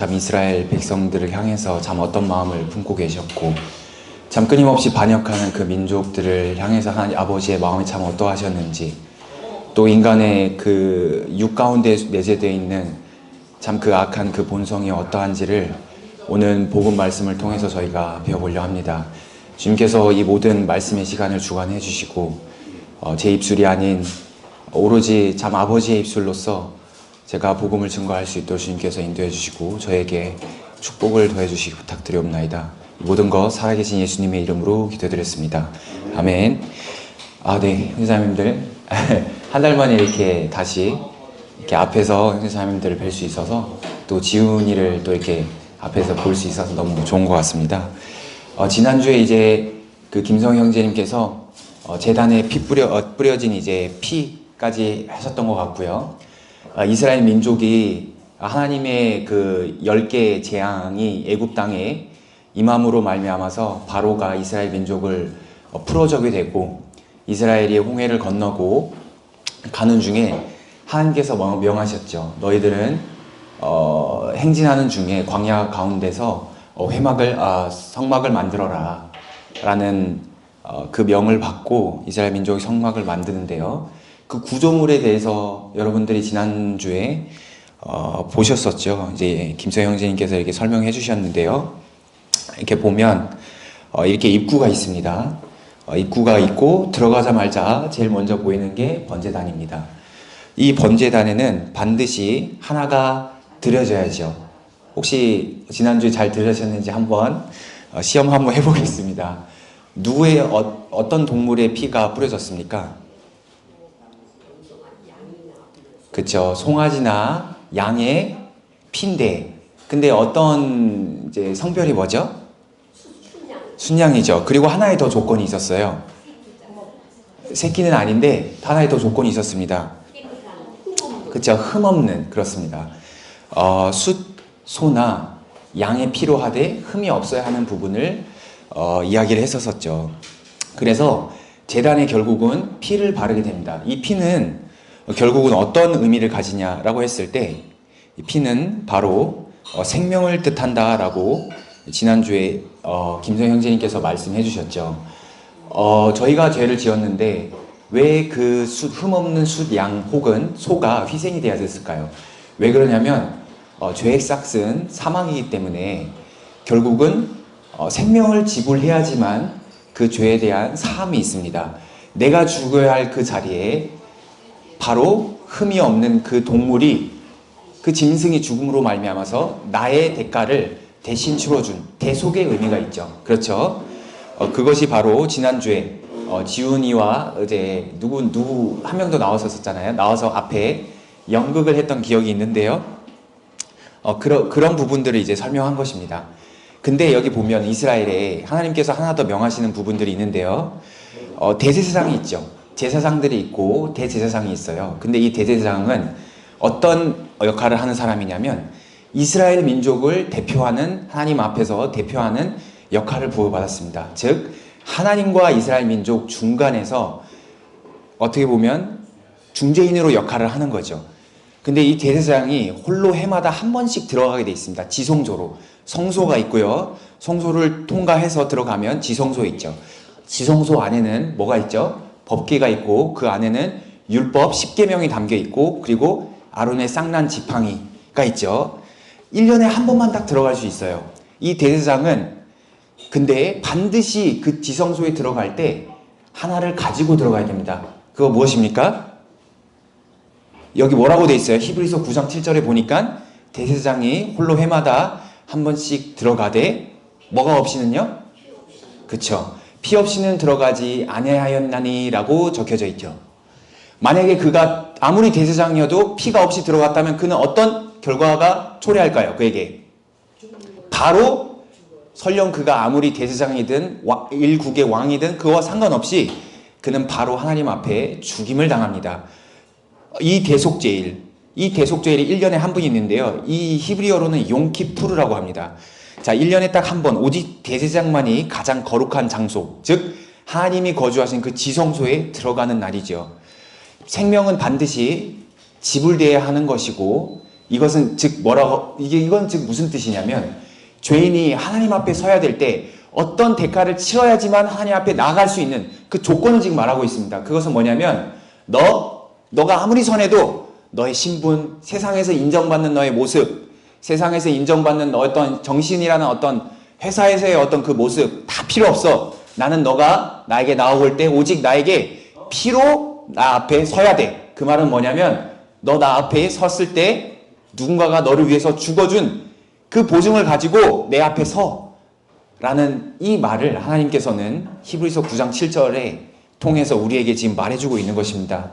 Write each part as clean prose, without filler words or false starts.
참 이스라엘 백성들을 향해서 참 어떤 마음을 품고 계셨고 참 끊임없이 반역하는 그 민족들을 향해서 하나님 아버지의 마음이 참 어떠하셨는지, 또 인간의 그 육 가운데 내재되어 있는 참 그 악한 그 본성이 어떠한지를 오늘 복음 말씀을 통해서 저희가 배워보려 합니다. 주님께서 이 모든 말씀의 시간을 주관해 주시고 제 입술이 아닌 오로지 참 아버지의 입술로서 제가 복음을 증거할 수 있도록 주님께서 인도해 주시고 저에게 축복을 더해 주시기 부탁드리옵나이다. 모든 것 살아계신 예수님의 이름으로 기도드렸습니다. 아멘. 네, 형제자매님들 한 달 만에 이렇게 다시 이렇게 앞에서 형제자매님들을 뵐 수 있어서, 또 지훈이를 또 이렇게 앞에서 볼 수 있어서 너무 좋은 것 같습니다. 지난주에 이제 그 김성 형제님께서 제단에 뿌려진 이제 피까지 하셨던 것 같고요. 이스라엘 민족이 하나님의 그 10개의 재앙이 애굽 땅에 임함으로 말미암아서 바로가 이스라엘 민족을 풀어주게 되고, 이스라엘이 홍해를 건너고 가는 중에 하나님께서 명하셨죠. 너희들은 행진하는 중에 광야 가운데서 성막을 만들어라 라는 그 명을 받고 이스라엘 민족이 성막을 만드는데요. 그 구조물에 대해서 여러분들이 지난주에 보셨었죠. 이제 김서 형제님께서 이렇게 설명해 주셨는데요. 이렇게 보면 이렇게 입구가 있습니다. 입구가 있고 들어가자마자 제일 먼저 보이는 게 번제단입니다. 이 번제단에는 반드시 하나가 드려져야죠. 혹시 지난주에 잘 들으셨는지 한번 시험 한번 해보겠습니다. 누구의 어떤 동물의 피가 뿌려졌습니까? 그쵸, 송아지나 양의 피인데, 근데 어떤 이제 성별이 뭐죠? 순양이죠. 그리고 하나의 더 조건이 있었어요. 새끼는 아닌데 하나의 더 조건이 있었습니다. 그쵸, 흠없는, 그렇습니다. 소나 양의 피로 하되 흠이 없어야 하는 부분을 이야기를 했었었죠. 그래서 제단에 결국은 피를 바르게 됩니다. 이 피는 결국은 어떤 의미를 가지냐라고 했을 때, 이 피는 바로 생명을 뜻한다라고 지난주에 김성 형제님께서 말씀해 주셨죠. 저희가 죄를 지었는데 왜 그 흠없는 양 혹은 소가 희생이 되어야 됐을까요? 왜 그러냐면 죄의 싹은 사망이기 때문에 결국은 생명을 지불해야지만 그 죄에 대한 사함이 있습니다. 내가 죽어야 할 그 자리에 바로 흠이 없는 그 동물이, 그 짐승이 죽음으로 말미암아서 나의 대가를 대신 치러준 대속의 의미가 있죠. 그렇죠? 그것이 바로 지난주에 지훈이와 이제 누구 한 명 더 나왔었잖아요. 나와서 앞에 연극을 했던 기억이 있는데요. 그런 부분들을 이제 설명한 것입니다. 근데 여기 보면 이스라엘에 하나님께서 하나 더 명하시는 부분들이 있는데요. 대제사장이 있죠. 제사장들이 있고 대제사장이 있어요. 근데 이 대제사장은 어떤 역할을 하는 사람이냐면 이스라엘 민족을 대표하는, 하나님 앞에서 대표하는 역할을 부여받았습니다. 즉 하나님과 이스라엘 민족 중간에서 어떻게 보면 중재인으로 역할을 하는 거죠. 근데 이 대제사장이 홀로 해마다 한 번씩 들어가게 돼 있습니다. 지성소로. 성소가 있고요. 성소를 통과해서 들어가면 지성소 있죠. 지성소 안에는 뭐가 있죠? 법궤가 있고 그 안에는 율법 10계명이 담겨 있고, 그리고 아론의 쌍난 지팡이가 있죠. 1년에 한 번만 딱 들어갈 수 있어요. 이 대제사장은 근데 반드시 그 지성소에 들어갈 때 하나를 가지고 들어가야 됩니다. 그거 무엇입니까? 여기 뭐라고 돼 있어요? 히브리서 9장 7절에 보니까 대제사장이 홀로 해마다 한 번씩 들어가되 뭐가 없이는요? 그쵸, 피 없이는 들어가지 아니하였나니 라고 적혀져 있죠. 만약에 그가 아무리 대제사장이어도 피가 없이 들어갔다면 그는 어떤 결과가 초래할까요? 그에게 바로, 설령 그가 아무리 대제사장이든 일국의 왕이든 그와 상관없이 그는 바로 하나님 앞에 죽임을 당합니다. 이 대속죄일이 1년에 한 번 있는데요. 이 히브리어로는 용키푸르라고 합니다. 자, 1년에 딱 한 번, 오직 대제사장만이 가장 거룩한 장소, 즉 하나님이 거주하신 그 지성소에 들어가는 날이죠. 생명은 반드시 지불되어야 하는 것이고 이것은 즉 이건 즉 무슨 뜻이냐면, 죄인이 하나님 앞에 서야 될 때 어떤 대가를 치러야지만 하나님 앞에 나아갈 수 있는 그 조건을 지금 말하고 있습니다. 그것은 뭐냐면, 너가 아무리 선해도 너의 신분, 세상에서 인정받는 너의 모습, 세상에서 인정받는 어떤 정신이라는 어떤 회사에서의 어떤 그 모습 다 필요 없어. 나는 너가 나에게 나아올 때 오직 나에게 피로 나 앞에 서야 돼. 그 말은 뭐냐면, 너 나 앞에 섰을 때 누군가가 너를 위해서 죽어준 그 보증을 가지고 내 앞에 서 라는 이 말을 하나님께서는 히브리서 9장 7절에 통해서 우리에게 지금 말해주고 있는 것입니다.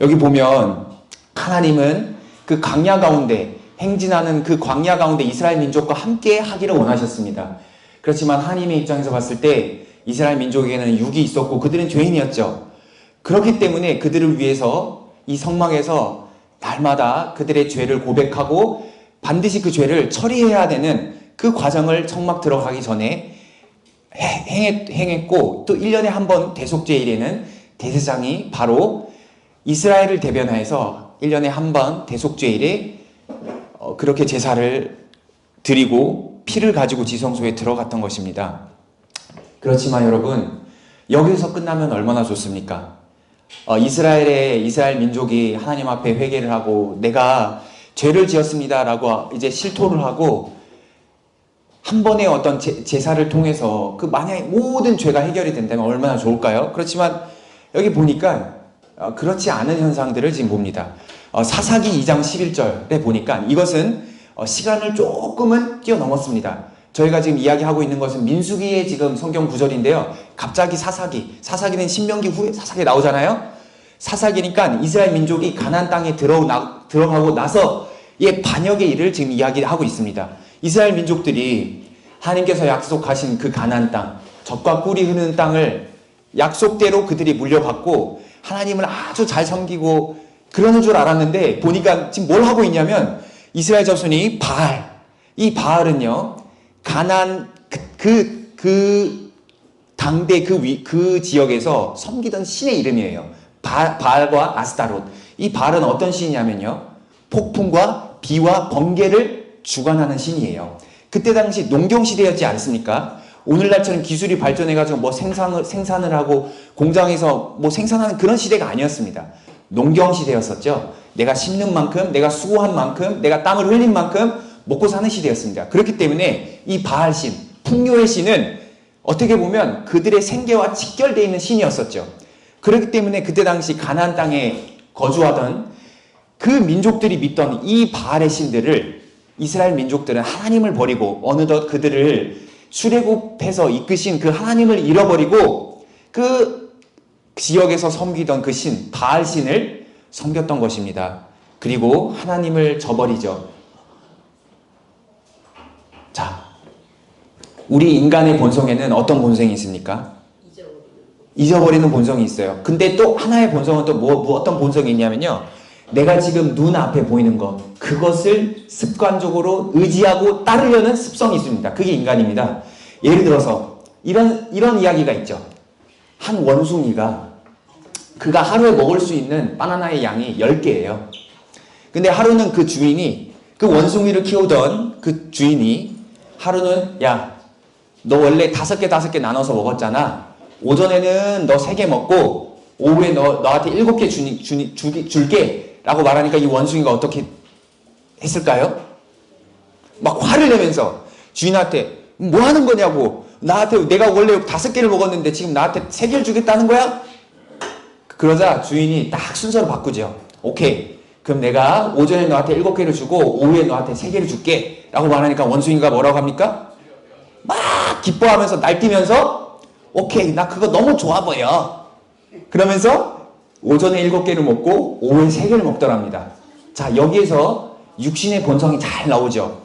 여기 보면 하나님은 그 광야 가운데 행진하는 그 광야 가운데 이스라엘 민족과 함께 하기를 원하셨습니다. 그렇지만 하나님의 입장에서 봤을 때 이스라엘 민족에게는 육이 있었고 그들은 죄인이었죠. 그렇기 때문에 그들을 위해서 이 성막에서 날마다 그들의 죄를 고백하고 반드시 그 죄를 처리해야 되는 그 과정을 성막 들어가기 전에 행했고, 또 1년에 한 번 대속죄일에는 대제사장이 바로 이스라엘을 대변하여서 1년에 한 번 대속죄일에 그렇게 제사를 드리고 피를 가지고 지성소에 들어갔던 것입니다. 그렇지만 여러분, 여기서 끝나면 얼마나 좋습니까? 이스라엘 민족이 하나님 앞에 회개를 하고 내가 죄를 지었습니다라고 이제 실토를 하고 한 번의 어떤 제사를 통해서 그 만약에 모든 죄가 해결이 된다면 얼마나 좋을까요? 그렇지만 여기 보니까 그렇지 않은 현상들을 지금 봅니다. 사사기 2장 11절에 보니까 이것은 시간을 조금은 뛰어넘었습니다. 저희가 지금 이야기하고 있는 것은 민수기의 지금 성경 구절인데요. 갑자기 사사기는 신명기 후에 사사기 나오잖아요. 사사기니까 이스라엘 민족이 가나안 땅에 들어가고 나서의 반역의 일을 지금 이야기하고 있습니다. 이스라엘 민족들이 하나님께서 약속하신 그 가나안 땅, 젖과 꿀이 흐르는 땅을 약속대로 그들이 물려받고 하나님을 아주 잘 섬기고 그러는 줄 알았는데 보니까 지금 뭘 하고 있냐면, 이스라엘 자손이 이 바알은요, 가나안 그 당대 그 지역에서 섬기던 신의 이름이에요. 바알과 아스타롯. 이 바알은 어떤 신이냐면요, 폭풍과 비와 번개를 주관하는 신이에요. 그때 당시 농경시대였지 않습니까? 오늘날처럼 기술이 발전해가지고 뭐 생산을 하고 공장에서 뭐 생산하는 그런 시대가 아니었습니다. 농경시대였었죠. 내가 심는 만큼, 내가 수고한 만큼, 내가 땀을 흘린 만큼 먹고 사는 시대였습니다. 그렇기 때문에 이 바알신, 풍요의 신은 어떻게 보면 그들의 생계와 직결되어 있는 신이었었죠. 그렇기 때문에 그때 당시 가나안 땅에 거주하던 그 민족들이 믿던 이 바알의 신들을 이스라엘 민족들은 하나님을 버리고 어느덧 그들을 출애굽해서 이끄신 그 하나님을 잃어버리고 그 지역에서 섬기던 그 신, 바알 신을 섬겼던 것입니다. 그리고 하나님을 저버리죠. 자, 우리 인간의 본성에는 어떤 본성이 있습니까? 잊어버리는 본성이 있어요. 근데 또 하나의 본성은 또 어떤 본성이 있냐면요, 내가 지금 눈앞에 보이는 것, 그것을 습관적으로 의지하고 따르려는 습성이 있습니다. 그게 인간입니다. 예를 들어서 이런 이야기가 있죠. 한 원숭이가 그가 하루에 먹을 수 있는 바나나의 양이 10개예요. 근데 하루는 그 주인이, 그 원숭이를 키우던 그 주인이 하루는, 야, 너 원래 5개 나눠서 먹었잖아. 오전에는 너 3개 먹고 오후에 너한테 7개 줄게 라고 말하니까 이 원숭이가 어떻게 했을까요? 막 화를 내면서 주인한테 뭐 하는 거냐고, 나한테 내가 원래 5개를 먹었는데 지금 나한테 3개를 주겠다는 거야? 그러자 주인이 딱 순서를 바꾸죠. 오케이, 그럼 내가 오전에 너한테 7개를 주고 오후에 너한테 3개를 줄게 라고 말하니까 원숭이가 뭐라고 합니까? 막 기뻐하면서 날뛰면서 오케이, 나 그거 너무 좋아 보여 그러면서 오전에 7개를 먹고 오후에 3개를 먹더랍니다. 자, 여기에서 육신의 본성이 잘 나오죠.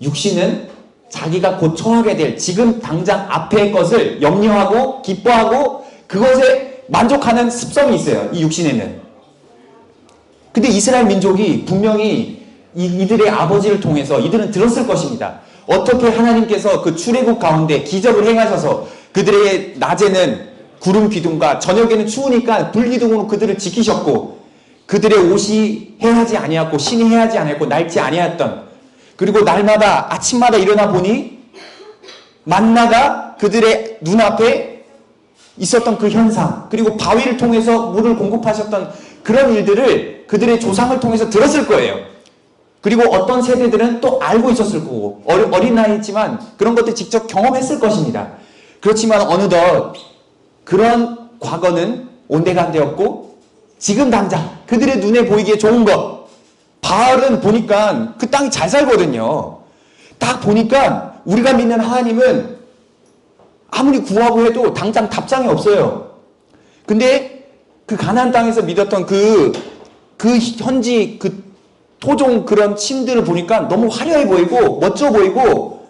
육신은 자기가 곧 처하게 될 지금 당장 앞의 것을 염려하고 기뻐하고 그것에 만족하는 습성이 있어요. 이 육신에는. 근데 이스라엘 민족이 분명히 이들의 아버지를 통해서 이들은 들었을 것입니다. 어떻게 하나님께서 그 출애굽 가운데 기적을 행하셔서 그들의 낮에는 구름 기둥과 저녁에는 추우니까 불 기둥으로 그들을 지키셨고, 그들의 옷이 해하지 아니하고 신이 해하지 아니하고 낡지 아니하였던, 그리고 날마다 아침마다 일어나 보니 만나가 그들의 눈앞에 있었던 그 현상, 그리고 바위를 통해서 물을 공급하셨던 그런 일들을 그들의 조상을 통해서 들었을 거예요. 그리고 어떤 세대들은 또 알고 있었을 거고, 어린 나이지만 그런 것들 직접 경험했을 것입니다. 그렇지만 어느덧 그런 과거는 온데간데였고, 지금 당장 그들의 눈에 보이기에 좋은 것, 바알은 보니까 그 땅이 잘 살거든요. 딱 보니까 우리가 믿는 하나님은 아무리 구하고 해도 당장 답장이 없어요. 근데 그 가나안 땅에서 믿었던 그 현지 그 토종 그런 신들을 보니까 너무 화려해 보이고 멋져 보이고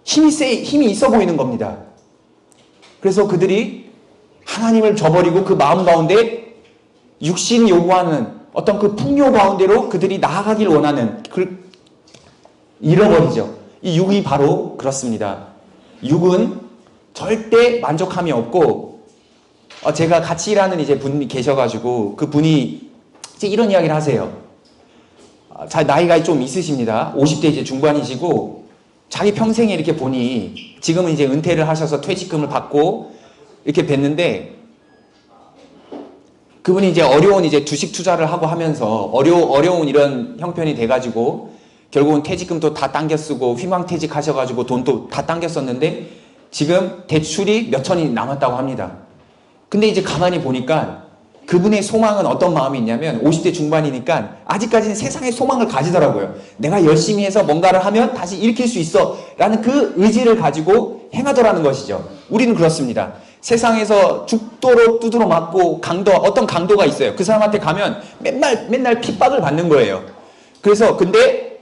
힘이 있어 보이는 겁니다. 그래서 그들이 하나님을 저버리고 그 마음 가운데 육신이 요구하는 어떤 그 풍요 가운데로 그들이 나아가길 원하는 잃어버리죠. 이 육이 바로 그렇습니다. 육은 절대 만족함이 없고, 제가 같이 일하는 이제 분이 계셔가지고 그 분이 이제 이런 이야기를 하세요. 나이가 좀 있으십니다. 50대 이제 중반이시고, 자기 평생에 이렇게 보니 지금은 이제 은퇴를 하셔서 퇴직금을 받고 이렇게 뵀는데, 그분이 이제 어려운 이제 주식 투자를 하고 하면서 어려운 이런 형편이 돼가지고 결국은 퇴직금도 다 당겨 쓰고 휘망퇴직 하셔가지고 돈도 다 당겨 썼는데 지금 대출이 몇 천이 남았다고 합니다. 근데 이제 가만히 보니까 그분의 소망은 어떤 마음이 있냐면 50대 중반이니까 아직까지는 세상에 소망을 가지더라고요. 내가 열심히 해서 뭔가를 하면 다시 일으킬 수 있어 라는 그 의지를 가지고 행하더라는 것이죠. 우리는 그렇습니다. 세상에서 죽도록 두드러 맞고 어떤 강도가 있어요. 그 사람한테 가면 맨날 핍박을 받는 거예요. 그래서 근데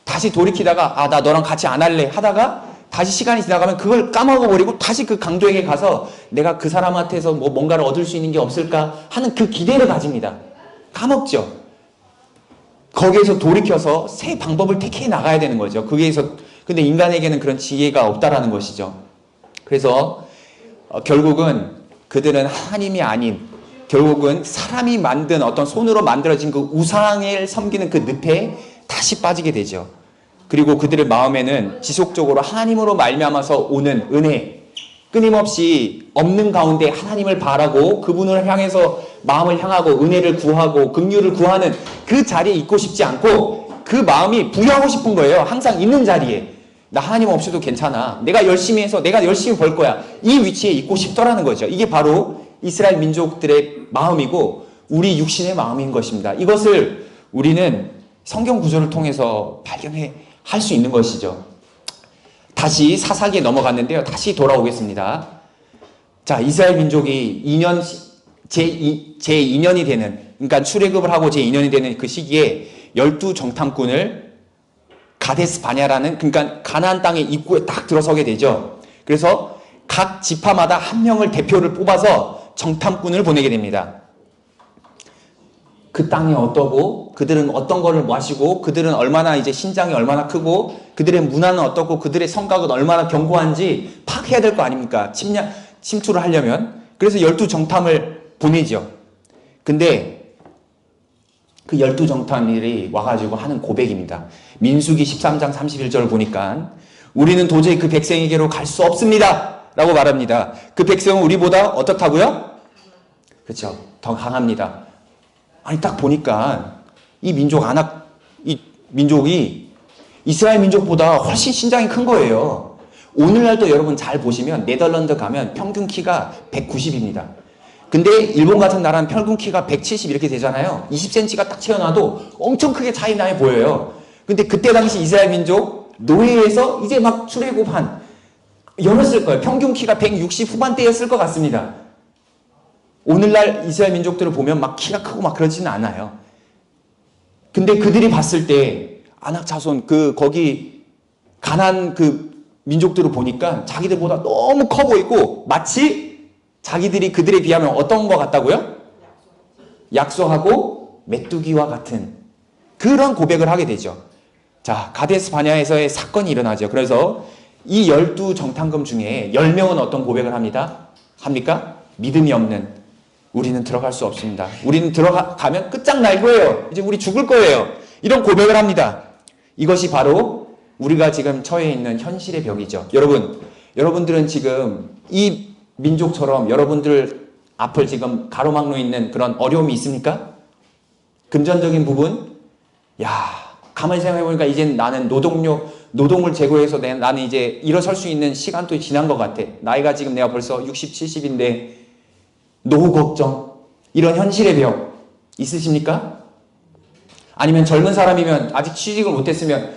다시 돌이키다가 나 너랑 같이 안 할래 하다가 다시 시간이 지나가면 그걸 까먹어버리고 다시 그 강도에게 가서 내가 그 사람한테서 뭔가를 얻을 수 있는 게 없을까 하는 그 기대를 가집니다. 까먹죠. 거기에서 돌이켜서 새 방법을 택해 나가야 되는 거죠. 근데 인간에게는 그런 지혜가 없다라는 것이죠. 그래서 결국은 그들은 하나님이 아닌, 결국은 사람이 만든 어떤 손으로 만들어진 그 우상을 섬기는 그 늪에 다시 빠지게 되죠. 그리고 그들의 마음에는 지속적으로 하나님으로 말미암아서 오는 은혜, 끊임없이 없는 가운데 하나님을 바라고 그분을 향해서 마음을 향하고 은혜를 구하고 긍휼을 구하는 그 자리에 있고 싶지 않고, 그 마음이 부여하고 싶은 거예요. 항상 있는 자리에. 나 하나님 없이도 괜찮아. 내가 열심히 해서 내가 열심히 벌 거야. 이 위치에 있고 싶더라는 거죠. 이게 바로 이스라엘 민족들의 마음이고 우리 육신의 마음인 것입니다. 이것을 우리는 성경 구조를 통해서 할 수 있는 것이죠. 다시 사사기에 넘어갔는데요. 다시 돌아오겠습니다. 자, 이스라엘 민족이 제2년이 되는, 그러니까 출애굽을 하고 제2년이 되는 그 시기에 12정탐꾼을 가데스 바냐라는, 그러니까 가나안 땅의 입구에 딱 들어서게 되죠. 그래서 각 지파마다 한 명을 대표를 뽑아서 정탐꾼을 보내게 됩니다. 그 땅이 어떠고 그들은 어떤 거를 마시고 그들은 얼마나 이제 신장이 얼마나 크고 그들의 문화는 어떻고 그들의 성곽은 얼마나 견고한지 파악해야 될 거 아닙니까? 침투를 하려면. 그래서 12정탐을 보내죠. 근데 그 12정탐들이 와가지고 하는 고백입니다. 민수기 13장 31절을 보니까 우리는 도저히 그 백성에게로 갈 수 없습니다 라고 말합니다. 그 백성은 우리보다 어떻다고요? 그렇죠. 더 강합니다. 아니, 딱 보니까 이 민족이 이스라엘 민족보다 훨씬 신장이 큰 거예요. 오늘날도 여러분 잘 보시면 네덜란드 가면 평균 키가 190입니다. 근데 일본 같은 나라는 평균 키가 170 이렇게 되잖아요. 20cm가 딱 채워놔도 엄청 크게 차이 나게 보여요. 근데 그때 당시 이스라엘 민족 노예에서 이제 막 출애굽한 열었을 거예요. 평균 키가 160 후반대였을 것 같습니다. 오늘날 이스라엘 민족들을 보면 막 키가 크고 막 그러지는 않아요. 근데 그들이 봤을 때 아낙 자손 거기 가나안 그 민족들을 보니까 자기들보다 너무 커 보이고 마치 자기들이 그들에 비하면 어떤 것 같다고요? 약소하고 메뚜기와 같은 그런 고백을 하게 되죠. 자, 가데스 바냐에서의 사건이 일어나죠. 그래서 이 12정탐꾼 중에 10명은 어떤 고백을 합니까? 믿음이 없는, 우리는 들어갈 수 없습니다. 우리는 들어가면 끝장날 거예요. 이제 우리 죽을 거예요. 이런 고백을 합니다. 이것이 바로 우리가 지금 처해 있는 현실의 벽이죠. 여러분들은 지금 이 민족처럼 여러분들 앞을 지금 가로막고 있는 그런 어려움이 있습니까? 금전적인 부분? 가만히 생각해보니까 이젠 나는 노동을 제고해서 나는 이제 일어설 수 있는 시간도 지난 것 같아. 나이가 지금 내가 벌써 60, 70인데 노후 걱정, 이런 현실의 벽 있으십니까? 아니면 젊은 사람이면 아직 취직을 못했으면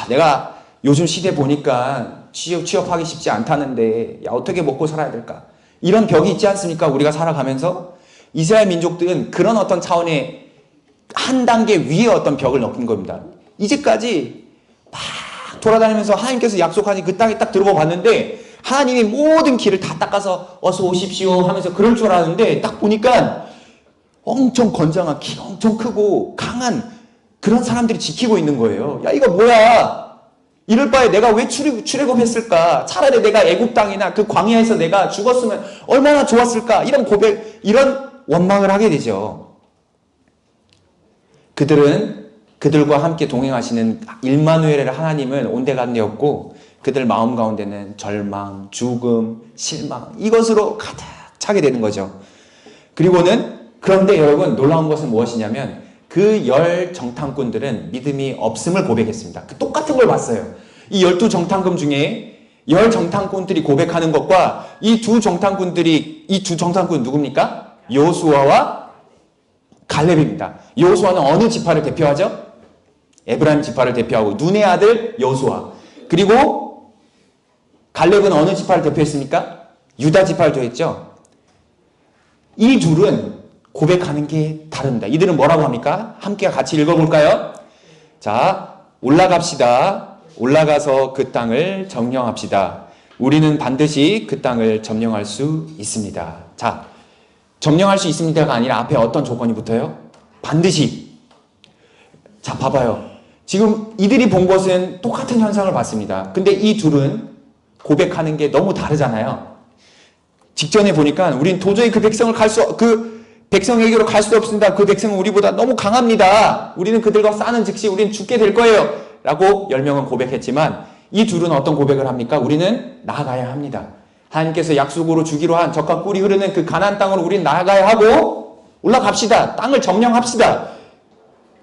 내가 요즘 시대 보니까 취업하기 쉽지 않다는데 어떻게 먹고 살아야 될까? 이런 벽이 있지 않습니까? 우리가 살아가면서 이스라엘 민족들은 그런 어떤 차원의 한 단계 위에 어떤 벽을 넘긴 겁니다. 이제까지 막 돌아다니면서 하나님께서 약속하신 그 땅에 딱 들어가 봤는데 하나님이 모든 길을 다 닦아서 어서 오십시오 하면서 그럴 줄 알았는데 딱 보니까 엄청 건장한, 키가 엄청 크고 강한 그런 사람들이 지키고 있는 거예요. 이거 뭐야? 이럴 바에 내가 왜 출애굽했을까? 차라리 내가 애굽 땅이나 그 광야에서 내가 죽었으면 얼마나 좋았을까? 이런 고백, 이런 원망을 하게 되죠. 그들과 함께 동행하시는 일마누엘의 하나님은 온데간데없고 그들 마음 가운데는 절망, 죽음, 실망, 이것으로 가득 차게 되는 거죠. 그런데 여러분, 놀라운 것은 무엇이냐면 그 10정탐꾼들은 믿음이 없음을 고백했습니다. 똑같은 걸 봤어요. 이 12정탐꾼 중에 10정탐꾼들이 고백하는 것과 이 두 정탐꾼 누굽니까? 여호수아와 갈렙입니다. 여호수아는 어느 지파를 대표하죠? 에브라임 지파를 대표하고 눈의 아들 여호수아. 그리고 갈렙은 어느 지파를 대표했습니까? 유다 지파를 대표했죠. 이 둘은 고백하는 게 다릅니다. 이들은 뭐라고 합니까? 함께 같이 읽어볼까요? 자, 올라갑시다. 올라가서 그 땅을 점령합시다. 우리는 반드시 그 땅을 점령할 수 있습니다. 자, 점령할 수 있습니다가 아니라 앞에 어떤 조건이 붙어요? 반드시. 자, 봐봐요. 지금 이들이 본 것은 똑같은 현상을 봤습니다. 근데 이 둘은 고백하는 게 너무 다르잖아요. 직전에 보니까 우린 도저히 그 백성에게로 갈 수 없습니다. 그 백성은 우리보다 너무 강합니다. 우리는 그들과 싸는 즉시 우리는 죽게 될 거예요. 라고 10명은 고백했지만 이 둘은 어떤 고백을 합니까? 우리는 나아가야 합니다. 하나님께서 약속으로 주기로 한 젖과 꿀이 흐르는 그 가나안 땅으로 우리는 나아가야 하고 올라갑시다. 땅을 점령합시다.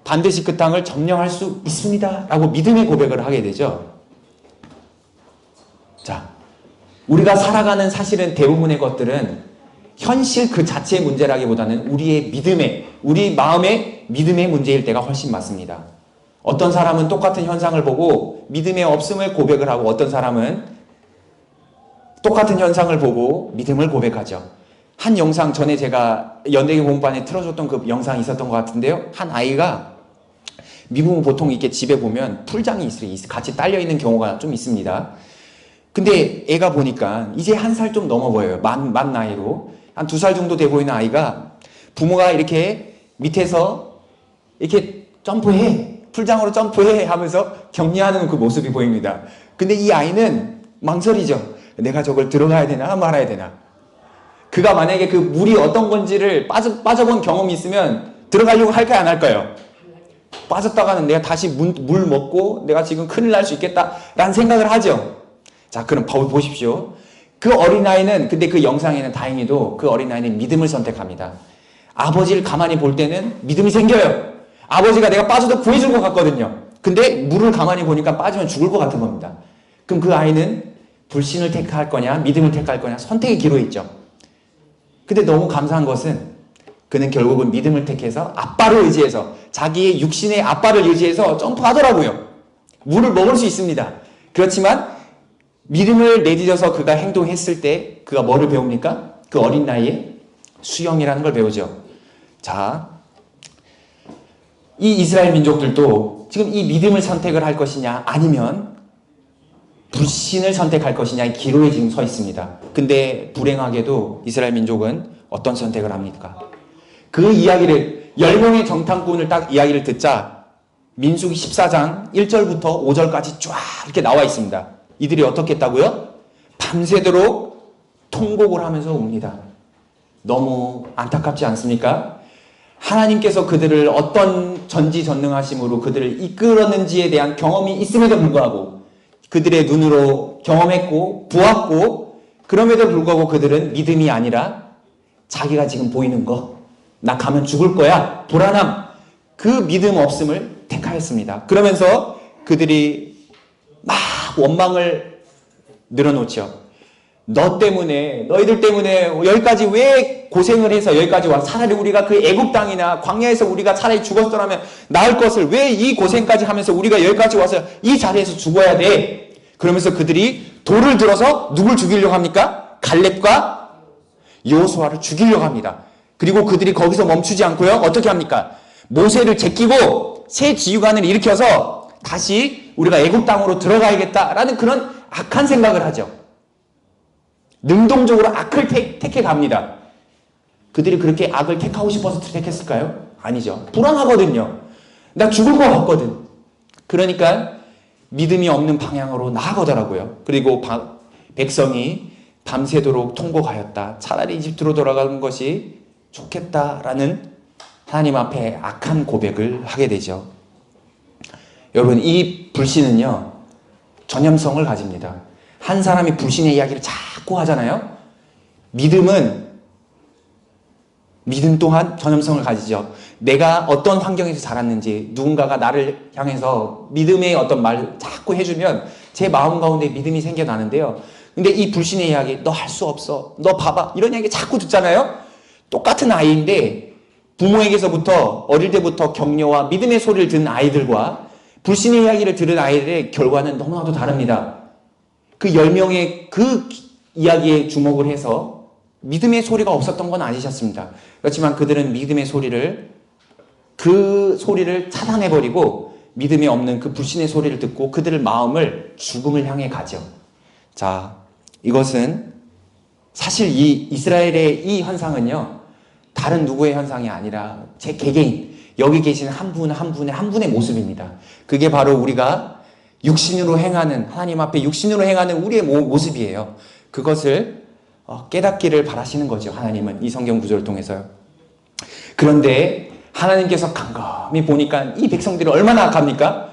반드시 그 땅을 점령할 수 있습니다. 라고 믿음의 고백을 하게 되죠. 자, 우리가 살아가는 사실은 대부분의 것들은 현실 그 자체의 문제라기보다는 우리 마음의 믿음의 문제일 때가 훨씬 많습니다. 어떤 사람은 똑같은 현상을 보고 믿음의 없음을 고백을 하고 어떤 사람은 똑같은 현상을 보고 믿음을 고백하죠. 한 영상 전에 제가 연대기 공부반에 틀어줬던 그 영상이 있었던 것 같은데요. 한 아이가 미국은 보통 이렇게 집에 보면 풀장이 같이 딸려있는 경우가 좀 있습니다. 근데 애가 보니까 이제 1살 좀 넘어 보여요. 만 나이로. 한 2살 정도 돼 보이는 아이가 부모가 이렇게 밑에서 이렇게 점프해. 풀장으로 점프해 하면서 격려하는 그 모습이 보입니다. 근데 이 아이는 망설이죠. 내가 저걸 들어가야 되나 말아야 되나. 그가 만약에 그 물이 어떤 건지를 빠져본 경험이 있으면 들어가려고 할까요 안 할까요? 빠졌다가는 내가 다시 물 먹고 내가 지금 큰일 날 수 있겠다라는 생각을 하죠. 자, 그럼 보십시오. 그 어린아이는 근데 그 영상에는 다행히도 그 어린아이는 믿음을 선택합니다. 아버지를 가만히 볼 때는 믿음이 생겨요. 아버지가 내가 빠져도 구해줄 것 같거든요. 근데 물을 가만히 보니까 빠지면 죽을 것 같은 겁니다. 그럼 그 아이는 불신을 택할 거냐 믿음을 택할 거냐 선택의 기로에 있죠. 근데 너무 감사한 것은 그는 결국은 믿음을 택해서 아빠를 의지해서 자기의 육신의 아빠를 의지해서 점프하더라고요. 물을 먹을 수 있습니다. 그렇지만 믿음을 내딛어서 그가 행동했을 때 그가 뭐를 배웁니까? 그 어린 나이에 수영이라는 걸 배우죠. 자, 이 이스라엘 민족들도 지금 이 믿음을 선택을 할 것이냐 아니면 불신을 선택할 것이냐의 기로에 지금 서 있습니다. 근데 불행하게도 이스라엘 민족은 어떤 선택을 합니까? 그 이야기를 10명의 정탐꾼을 딱 이야기를 듣자 민수기 14장 1절부터 5절까지 쫙 이렇게 나와 있습니다. 이들이 어떻게 했다고요? 밤새도록 통곡을 하면서 웁니다. 너무 안타깝지 않습니까? 하나님께서 그들을 어떤 전지전능하심으로 그들을 이끌었는지에 대한 경험이 있음에도 불구하고 그들의 눈으로 경험했고 보았고 그럼에도 불구하고 그들은 믿음이 아니라 자기가 지금 보이는 거, 나 가면 죽을 거야, 불안함, 그 믿음 없음을 택하였습니다. 그러면서 그들이 막 원망을 늘어놓죠. 너 때문에, 너희들 때문에 여기까지 왜 고생을 해서 여기까지 와? 차라리 우리가 그 애굽 땅이나 광야에서 우리가 차라리 죽었더라면 나을 것을 왜 이 고생까지 하면서 우리가 여기까지 와서 이 자리에서 죽어야 돼? 그러면서 그들이 돌을 들어서 누굴 죽이려고 합니까? 갈렙과 여호수아를 죽이려고 합니다. 그리고 그들이 거기서 멈추지 않고요. 어떻게 합니까? 모세를 제끼고 새 지휘관을 일으켜서 다시 우리가 애굽 땅으로 들어가야겠다라는 그런 악한 생각을 하죠. 능동적으로 악을 택해 갑니다. 그들이 그렇게 악을 택하고 싶어서 택했을까요? 아니죠. 불안하거든요. 나 죽을 것 같거든. 그러니까 믿음이 없는 방향으로 나아가더라고요. 그리고 백성이 밤새도록 통곡하였다. 차라리 이집트로 돌아가는 것이 좋겠다라는 하나님 앞에 악한 고백을 하게 되죠. 여러분, 이 불신은요, 전염성을 가집니다. 한 사람이 불신의 이야기를 자꾸 하잖아요. 믿음 또한 전염성을 가지죠. 내가 어떤 환경에서 자랐는지 누군가가 나를 향해서 믿음의 어떤 말을 자꾸 해주면 제 마음 가운데 믿음이 생겨나는데요. 근데 이 불신의 이야기, 너 할 수 없어, 너 봐봐, 이런 이야기 자꾸 듣잖아요. 똑같은 아이인데 부모에게서부터 어릴 때부터 격려와 믿음의 소리를 듣는 아이들과 불신의 이야기를 들은 아이들의 결과는 너무나도 다릅니다. 그 10명의 그 이야기에 주목을 해서 믿음의 소리가 없었던 건 아니셨습니다. 그렇지만 그들은 믿음의 소리를, 그 소리를 차단해버리고 믿음이 없는 그 불신의 소리를 듣고 그들의 마음을 죽음을 향해 가죠. 자, 이것은 사실 이 이스라엘의 이 현상은요, 다른 누구의 현상이 아니라 제 개개인, 여기 계신 한 분 한 분의 모습입니다. 그게 바로 우리가 육신으로 행하는, 하나님 앞에 육신으로 행하는 우리의 모습이에요. 그것을 깨닫기를 바라시는 거죠. 하나님은 이 성경 구절을 통해서요. 그런데 하나님께서 깜깜이 보니까 이 백성들이 얼마나 악합니까?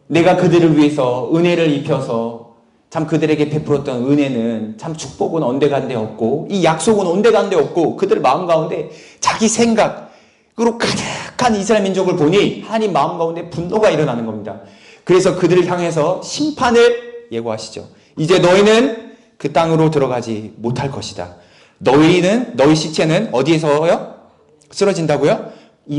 내가 그들을 위해서 은혜를 입혀서 참 그들에게 베풀었던 은혜는 참 축복은 온데간데 없고 이 약속은 온데간데 없고 그들 마음 가운데 자기 생각으로 가득한 이스라엘 민족을 보니 하나님 마음 가운데 분노가 일어나는 겁니다. 그래서 그들을 향해서 심판을 예고하시죠. 이제 너희는 그 땅으로 들어가지 못할 것이다. 너희 시체는 어디에서요? 쓰러진다고요?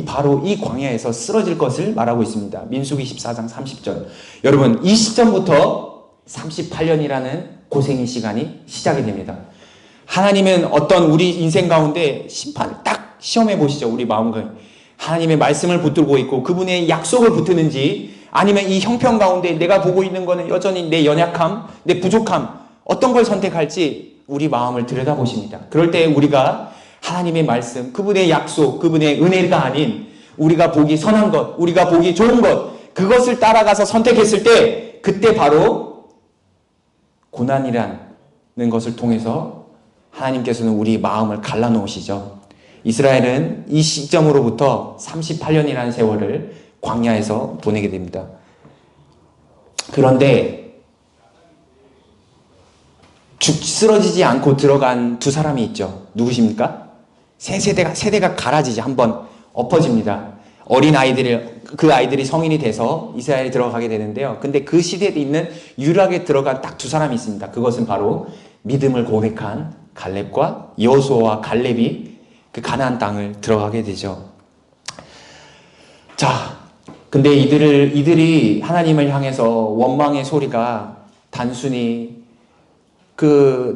바로 이 광야에서 쓰러질 것을 말하고 있습니다. 민수기 14장 30절. 여러분, 이 시점부터 38년이라는 고생의 시간이 시작이 됩니다. 하나님은 어떤 우리 인생 가운데 심판을 딱 시험해 보시죠. 우리 마음을. 하나님의 말씀을 붙들고 있고 그분의 약속을 붙드는지 아니면 이 형편 가운데 내가 보고 있는 거는 여전히 내 연약함, 내 부족함, 어떤 걸 선택할지 우리 마음을 들여다보십니다. 그럴 때 우리가 하나님의 말씀, 그분의 약속, 그분의 은혜가 아닌 우리가 보기 선한 것, 우리가 보기 좋은 것, 그것을 따라가서 선택했을 때 그때 바로 고난이라는 것을 통해서 하나님께서는 우리 마음을 갈라놓으시죠. 이스라엘은 이 시점으로부터 38년이라는 세월을 광야에서 보내게 됩니다. 그런데 쓰러지지 않고 들어간 두 사람이 있죠. 누구십니까? 세대가 갈아지지, 한번 엎어집니다. 그 아이들이 성인이 돼서 이스라엘에 들어가게 되는데요. 근데 그 시대에 있는 유일하게 들어간 딱 두 사람이 있습니다. 그것은 바로 믿음을 고백한 갈렙과 여호수아와 갈렙이 그 가나안 땅을 들어가게 되죠. 자, 근데 이들이 하나님을 향해서 원망의 소리가 단순히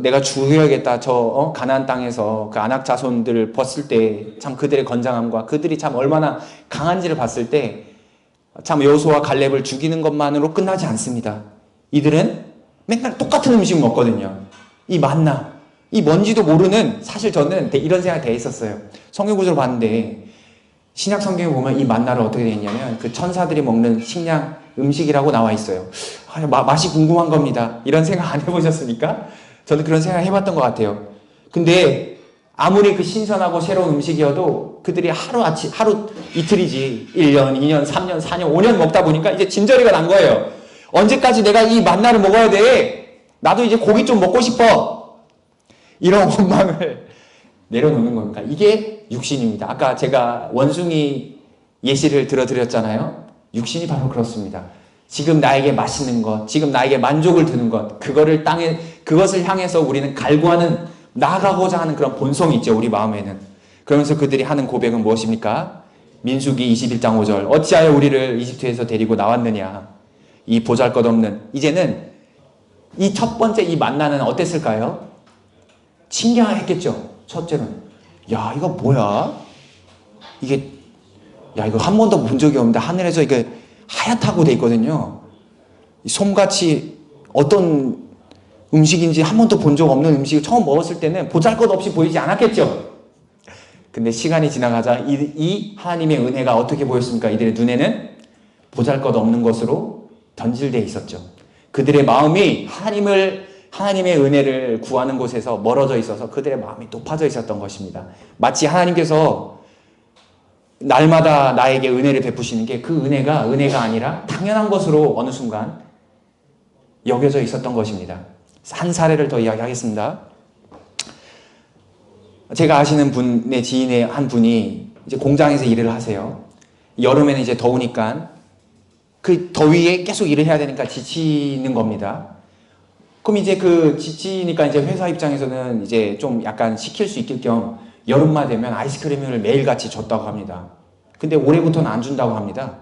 내가 죽여야겠다, 가나안 땅에서 그 아낙 자손들을 봤을 때 참 그들의 건장함과 그들이 참 얼마나 강한지를 봤을 때 참 여호수아와 갈렙을 죽이는 것만으로 끝나지 않습니다. 이들은 맨날 똑같은 음식 먹거든요. 이 만나, 이 뭔지도 모르는, 사실 저는 이런 생각이 돼 있었어요. 성경 구절을 봤는데 신약 성경에 보면 이 만나를 어떻게 되어 있냐면 그 천사들이 먹는 식량, 음식이라고 나와 있어요. 맛이 궁금한 겁니다. 이런 생각 안 해보셨습니까? 저는 그런 생각 해봤던 것 같아요. 근데 아무리 그 신선하고 새로운 음식이어도 그들이 하루 이틀이지 1년, 2년, 3년, 4년, 5년 먹다 보니까 이제 진저리가 난 거예요. 언제까지 내가 이 만나를 먹어야 돼? 나도 이제 고기 좀 먹고 싶어. 이런 원망을 내려놓는 겁니다. 이게 육신입니다. 아까 제가 원숭이 예시를 들어드렸잖아요. 육신이 바로 그렇습니다. 지금 나에게 맛있는 것, 지금 나에게 만족을 드는 것, 그것을 향해서 우리는 갈구하는, 나아가고자 하는 그런 본성이 있죠, 우리 마음에는. 그러면서 그들이 하는 고백은 무엇입니까? 민수기 21장 5절. 어찌하여 우리를 이집트에서 데리고 나왔느냐? 이 보잘것없는. 이제는 이 첫 번째 이 만나는 어땠을까요? 신기했겠죠. 첫째는, 야, 이거 뭐야? 이게, 야, 이거 한 번도 본 적이 없는데 하늘에서 이게 하얗다고 돼 있거든요. 솜같이 어떤 음식인지 한 번도 본 적 없는 음식을 처음 먹었을 때는 보잘것없이 보이지 않았겠죠. 근데 시간이 지나가자 이 하나님의 은혜가 어떻게 보였습니까? 이들의 눈에는 보잘것없는 것으로 변질되어 있었죠. 그들의 마음이 하나님의 은혜를 구하는 곳에서 멀어져 있어서 그들의 마음이 높아져 있었던 것입니다. 마치 하나님께서 날마다 나에게 은혜를 베푸시는 게 그 은혜가 아니라 당연한 것으로 어느 순간 여겨져 있었던 것입니다. 한 사례를 더 이야기하겠습니다. 제가 아시는 분의 지인의 한 분이 이제 공장에서 일을 하세요. 여름에는 이제 더우니까 그 더위에 계속 일을 해야 되니까 지치는 겁니다. 그럼 이제 그 지치니까 이제 회사 입장에서는 이제 좀 약간 식힐 수 있을 겸 여름만 되면 아이스크림을 매일같이 줬다고 합니다. 근데 올해부터는 안 준다고 합니다.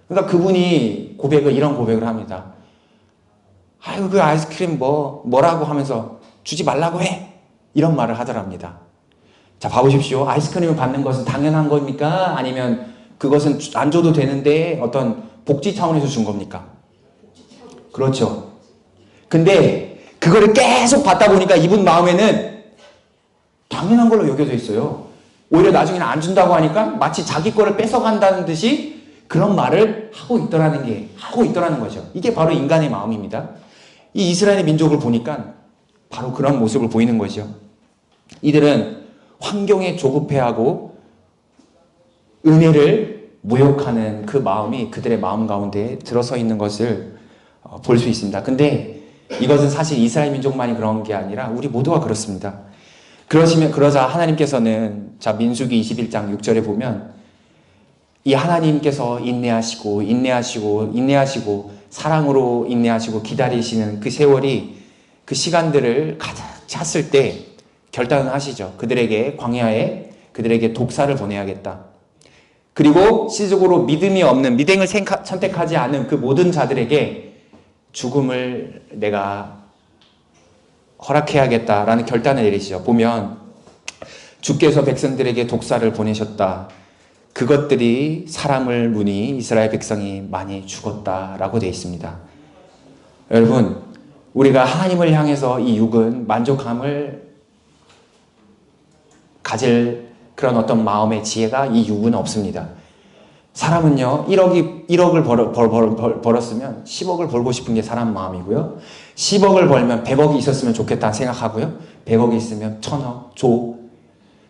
그러니까 그분이 이런 고백을 합니다. 아유, 그 아이스크림 뭐라고 하면서 주지 말라고 해. 이런 말을 하더랍니다. 자, 봐보십시오. 아이스크림을 받는 것은 당연한 겁니까? 아니면 그것은 안 줘도 되는데 어떤 복지 차원에서 준 겁니까? 그렇죠. 근데 그거를 계속 받다 보니까 이분 마음에는 당연한 걸로 여겨져 있어요. 오히려 나중에는 안 준다고 하니까 마치 자기 거를 뺏어간다는 듯이 그런 말을 하고 있더라는 거죠. 이게 바로 인간의 마음입니다. 이 이스라엘의 민족을 보니까 바로 그런 모습을 보이는 거죠. 이들은 환경에 조급해하고 은혜를 모욕하는 그 마음이 그들의 마음 가운데 들어서 있는 것을 볼 수 있습니다. 근데 이것은 사실 이스라엘 민족만이 그런 게 아니라 우리 모두가 그렇습니다. 그러자 하나님께서는, 자, 민수기 21장 6절에 보면 이 하나님께서 인내하시고 사랑으로 인내하시고 기다리시는 그 세월이, 그 시간들을 가득 찼을 때 결단을 하시죠. 광야에 그들에게 독사를 보내야겠다. 그리고 시적으로 믿음을 선택하지 않은 그 모든 자들에게 죽음을 내가 허락해야겠다라는 결단을 내리시죠. 보면 주께서 백성들에게 독사를 보내셨다. 그것들이 사람을 무니 이스라엘 백성이 많이 죽었다라고 되어 있습니다. 여러분, 우리가 하나님을 향해서 이 육은 만족함을 가질 그런 어떤 마음의 지혜가 이 육은 없습니다. 사람은요, 1억을 벌었으면 10억을 벌고 싶은 게 사람 마음이고요. 10억을 벌면 100억이 있었으면 좋겠다는 생각하고요. 100억이 있으면 1000억,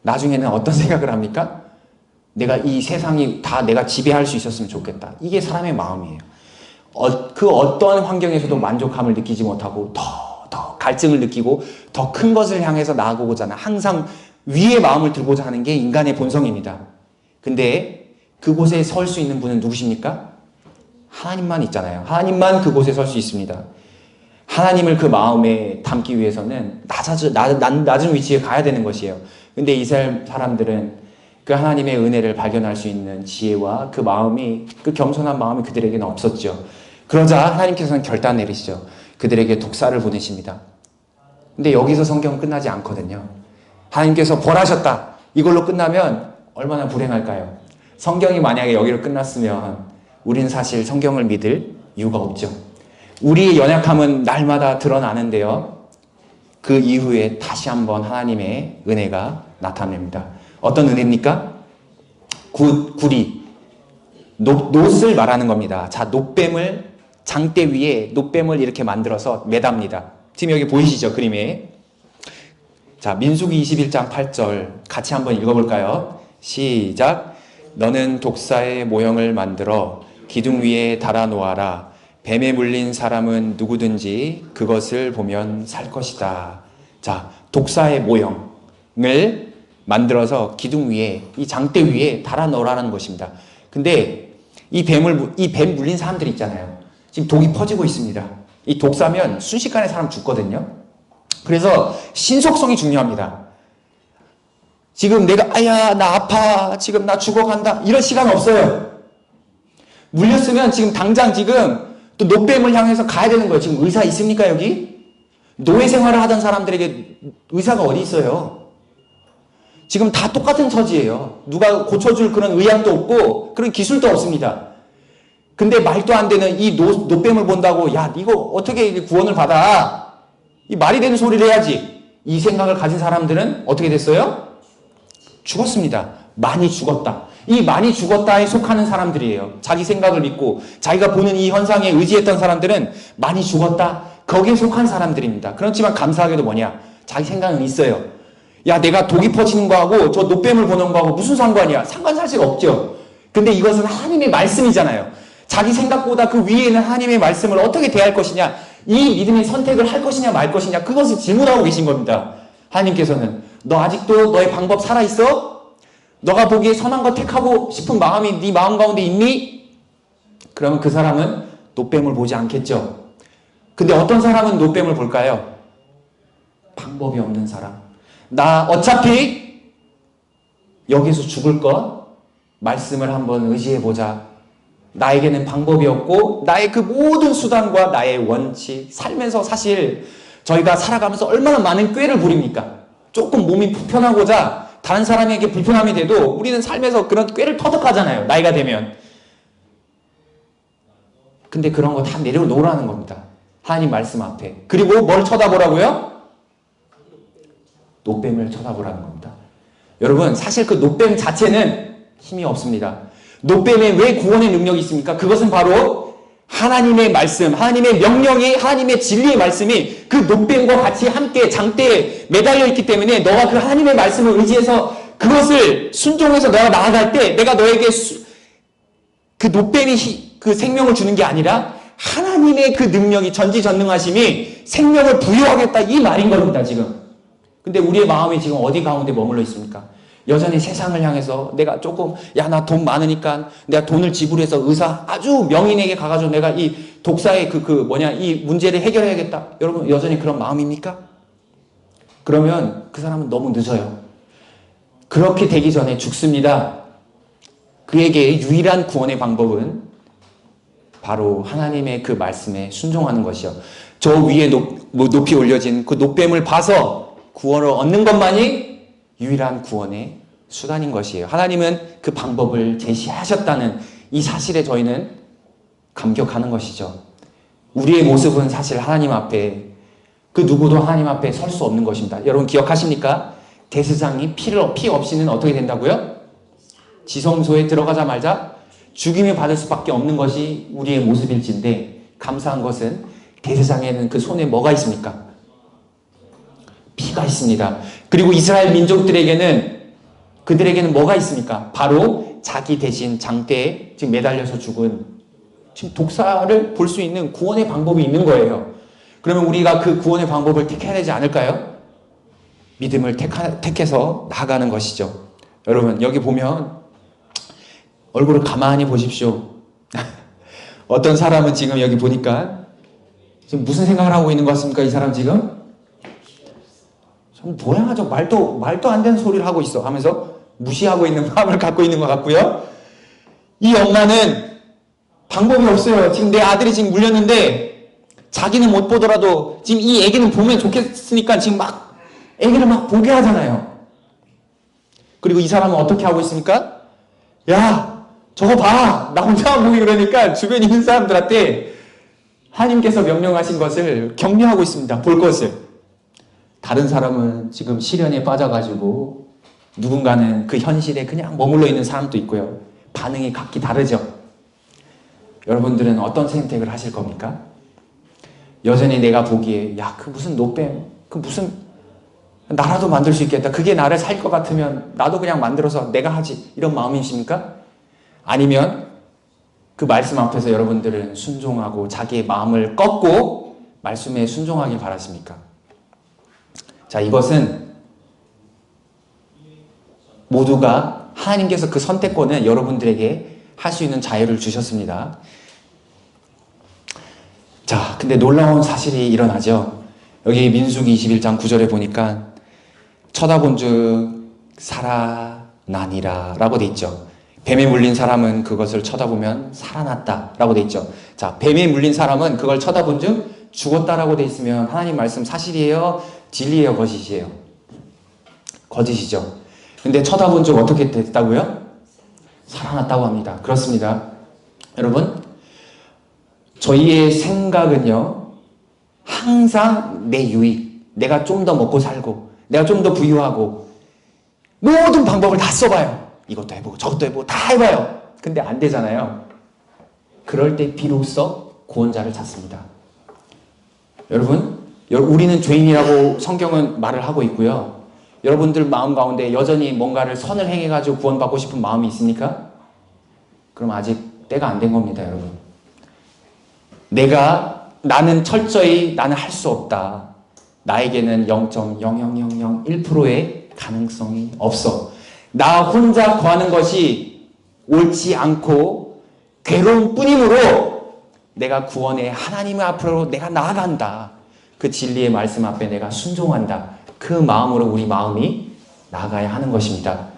나중에는 어떤 생각을 합니까? 내가 이 세상이 다 내가 지배할 수 있었으면 좋겠다. 이게 사람의 마음이에요. 그 어떠한 환경에서도 만족함을 느끼지 못하고 더 갈증을 느끼고 더 큰 것을 향해서 나아가고자 하는, 항상 위의 마음을 들고자 하는 게 인간의 본성입니다. 근데 그곳에 설 수 있는 분은 누구십니까? 하나님만 있잖아요. 하나님만 그곳에 설 수 있습니다. 하나님을 그 마음에 담기 위해서는 낮은 위치에 가야 되는 것이에요. 근데 이스라엘 사람들은 그 하나님의 은혜를 발견할 수 있는 지혜와 그 마음이, 그 겸손한 마음이 그들에게는 없었죠. 그러자 하나님께서는 결단 내리시죠. 그들에게 독사를 보내십니다. 근데 여기서 성경은 끝나지 않거든요. 하나님께서 벌하셨다. 이걸로 끝나면 얼마나 불행할까요? 성경이 만약에 여기로 끝났으면 우리는 사실 성경을 믿을 이유가 없죠. 우리의 연약함은 날마다 드러나는데요. 그 이후에 다시 한번 하나님의 은혜가 나타납니다. 어떤 은혜입니까? 놋을 말하는 겁니다. 자, 놋뱀을, 장대 위에 놋뱀을 이렇게 만들어서 매답니다. 지금 여기 보이시죠? 그림에. 자, 민수기 21장 8절 같이 한번 읽어볼까요? 시작. 너는 독사의 모형을 만들어 기둥 위에 달아 놓아라. 뱀에 물린 사람은 누구든지 그것을 보면 살 것이다. 자, 독사의 모형을 만들어서 기둥 위에, 이 장대 위에 달아 놓으라는 것입니다. 근데 이 뱀 물린 사람들 있잖아요. 지금 독이 퍼지고 있습니다. 이 독사면 순식간에 사람 죽거든요. 그래서 신속성이 중요합니다. 지금 내가 아야 나 아파 지금 나 죽어간다 이런 시간 없어요. 물렸으면 지금 당장 지금 또 노뱀을 향해서 가야 되는 거예요. 지금 의사 있습니까 여기? 노예 생활을 하던 사람들에게 의사가 어디 있어요? 지금 다 똑같은 처지예요. 누가 고쳐줄 그런 의학도 없고 그런 기술도 없습니다. 근데 말도 안 되는 이 노뱀을 본다고 야 이거 어떻게 구원을 받아? 이 말이 되는 소리를 해야지. 이 생각을 가진 사람들은 어떻게 됐어요? 죽었습니다. 많이 죽었다. 이 많이 죽었다에 속하는 사람들이에요. 자기 생각을 믿고 자기가 보는 이 현상에 의지했던 사람들은 많이 죽었다. 거기에 속한 사람들입니다. 그렇지만 감사하게도 뭐냐? 자기 생각은 있어요. 야 내가 독이 퍼지는 거하고 저 노뱀을 보는 거하고 무슨 상관이야? 상관 사실 없죠. 근데 이것은 하나님의 말씀이잖아요. 자기 생각보다 그 위에 있는 하나님의 말씀을 어떻게 대할 것이냐? 이 믿음의 선택을 할 것이냐 말 것이냐? 그것을 질문하고 계신 겁니다. 하나님께서는 너 아직도 너의 방법 살아있어? 너가 보기에 선한 거 택하고 싶은 마음이 네 마음 가운데 있니? 그러면 그 사람은 노뱀을 보지 않겠죠. 근데 어떤 사람은 노뱀을 볼까요? 방법이 없는 사람. 나 어차피 여기서 죽을 것 말씀을 한번 의지해보자. 나에게는 방법이 없고 나의 그 모든 수단과 나의 원칙 살면서 사실 저희가 살아가면서 얼마나 많은 꾀를 부립니까? 조금 몸이 불편하고자 다른 사람에게 불편함이 돼도 우리는 삶에서 그런 꾀를 터득하잖아요. 나이가 되면. 근데 그런 거 다 내려놓으라는 겁니다. 하나님 말씀 앞에. 그리고 뭘 쳐다보라고요? 노뱀을 쳐다보라는 겁니다. 여러분 사실 그 노뱀 자체는 힘이 없습니다. 노뱀에 왜 구원의 능력이 있습니까? 그것은 바로 하나님의 말씀, 하나님의 명령이, 하나님의 진리의 말씀이 그 노뱀과 같이 함께 장대에 매달려 있기 때문에 너가 그 하나님의 말씀을 의지해서 그것을 순종해서 너가 나아갈 때 내가 너에게 그 노뱀이 그 생명을 주는 게 아니라 하나님의 그 능력이 전지전능하심이 생명을 부여하겠다 이 말인 겁니다 지금. 근데 우리의 마음이 지금 어디 가운데 머물러 있습니까? 여전히 세상을 향해서 내가 조금 야 나 돈 많으니까 내가 돈을 지불해서 의사 아주 명인에게 가가지고 내가 이 독사의 이 문제를 해결해야겠다. 여러분 여전히 그런 마음입니까? 그러면 그 사람은 너무 늦어요. 그렇게 되기 전에 죽습니다. 그에게 유일한 구원의 방법은 바로 하나님의 그 말씀에 순종하는 것이요. 저 위에 높이 올려진 그 노뱀을 봐서 구원을 얻는 것만이 유일한 구원의 수단인 것이에요. 하나님은 그 방법을 제시하셨다는 이 사실에 저희는 감격하는 것이죠. 우리의 모습은 사실 하나님 앞에 그 누구도 하나님 앞에 설 수 없는 것입니다. 여러분 기억하십니까? 대제사장이 피 없이는 어떻게 된다고요? 지성소에 들어가자마자 죽임을 받을 수밖에 없는 것이 우리의 모습일진데 감사한 것은 대제사장에는 그 손에 뭐가 있습니까? 피가 있습니다. 그리고 이스라엘 민족들에게는 그들에게는 뭐가 있습니까? 바로 자기 대신 장대에 지금 매달려서 죽은 지금 독사를 볼 수 있는 구원의 방법이 있는 거예요. 그러면 우리가 그 구원의 방법을 택해야 되지 않을까요? 믿음을 택해서 나아가는 것이죠. 여러분 여기 보면 얼굴을 가만히 보십시오. 어떤 사람은 지금 여기 보니까 지금 무슨 생각을 하고 있는 것 같습니까? 이 사람 지금? 뭐야 저 말도 안 되는 소리를 하고 있어 하면서 무시하고 있는 마음을 갖고 있는 것 같고요. 이 엄마는 방법이 없어요. 지금 내 아들이 지금 물렸는데 자기는 못 보더라도 지금 이 애기는 보면 좋겠으니까 지금 막 애기를 막 보게 하잖아요. 그리고 이 사람은 어떻게 하고 있습니까? 야 저거 봐 나 혼자만 보기 그러니까 주변에 있는 사람들한테 하나님께서 명령하신 것을 격려하고 있습니다. 볼 것을. 다른 사람은 지금 시련에 빠져가지고 누군가는 그 현실에 그냥 머물러 있는 사람도 있고요. 반응이 각기 다르죠. 여러분들은 어떤 선택을 하실 겁니까? 여전히 내가 보기에 야 그 무슨 노뱀 그 무슨 나라도 만들 수 있겠다. 그게 나를 살 것 같으면 나도 그냥 만들어서 내가 하지. 이런 마음이십니까? 아니면 그 말씀 앞에서 여러분들은 순종하고 자기의 마음을 꺾고 말씀에 순종하길 바라십니까? 자, 이것은 모두가 하나님께서 그 선택권을 여러분들에게 할 수 있는 자유를 주셨습니다. 자, 근데 놀라운 사실이 일어나죠. 여기 민수기 21장 9절에 보니까 쳐다본즉 살아나니라 라고 돼 있죠. 뱀에 물린 사람은 그것을 쳐다보면 살아났다 라고 돼 있죠. 자, 뱀에 물린 사람은 그걸 쳐다본즉 죽었다라고 돼 있으면 하나님 말씀 사실이에요? 진리예요? 거짓이에요? 거짓이죠. 근데 쳐다본즉 어떻게 됐다고요? 살아났다고 합니다. 그렇습니다. 여러분, 저희의 생각은요, 항상 내 유익, 내가 좀 더 먹고 살고, 내가 좀 더 부유하고, 모든 방법을 다 써봐요. 이것도 해보고, 저것도 해보고, 다 해봐요. 근데 안 되잖아요. 그럴 때 비로소 구원자를 찾습니다. 여러분, 우리는 죄인이라고 성경은 말을 하고 있고요. 여러분들 마음 가운데 여전히 뭔가를 선을 행해가지고 구원받고 싶은 마음이 있습니까? 그럼 아직 때가 안 된 겁니다, 여러분. 나는 철저히 나는 할 수 없다. 나에게는 0.00001%의 가능성이 없어. 나 혼자 거하는 것이 옳지 않고 괴로운 뿐이므로 내가 구원의 하나님 앞으로 내가 나아간다. 그 진리의 말씀 앞에 내가 순종한다. 그 마음으로 우리 마음이 나아가야 하는 것입니다.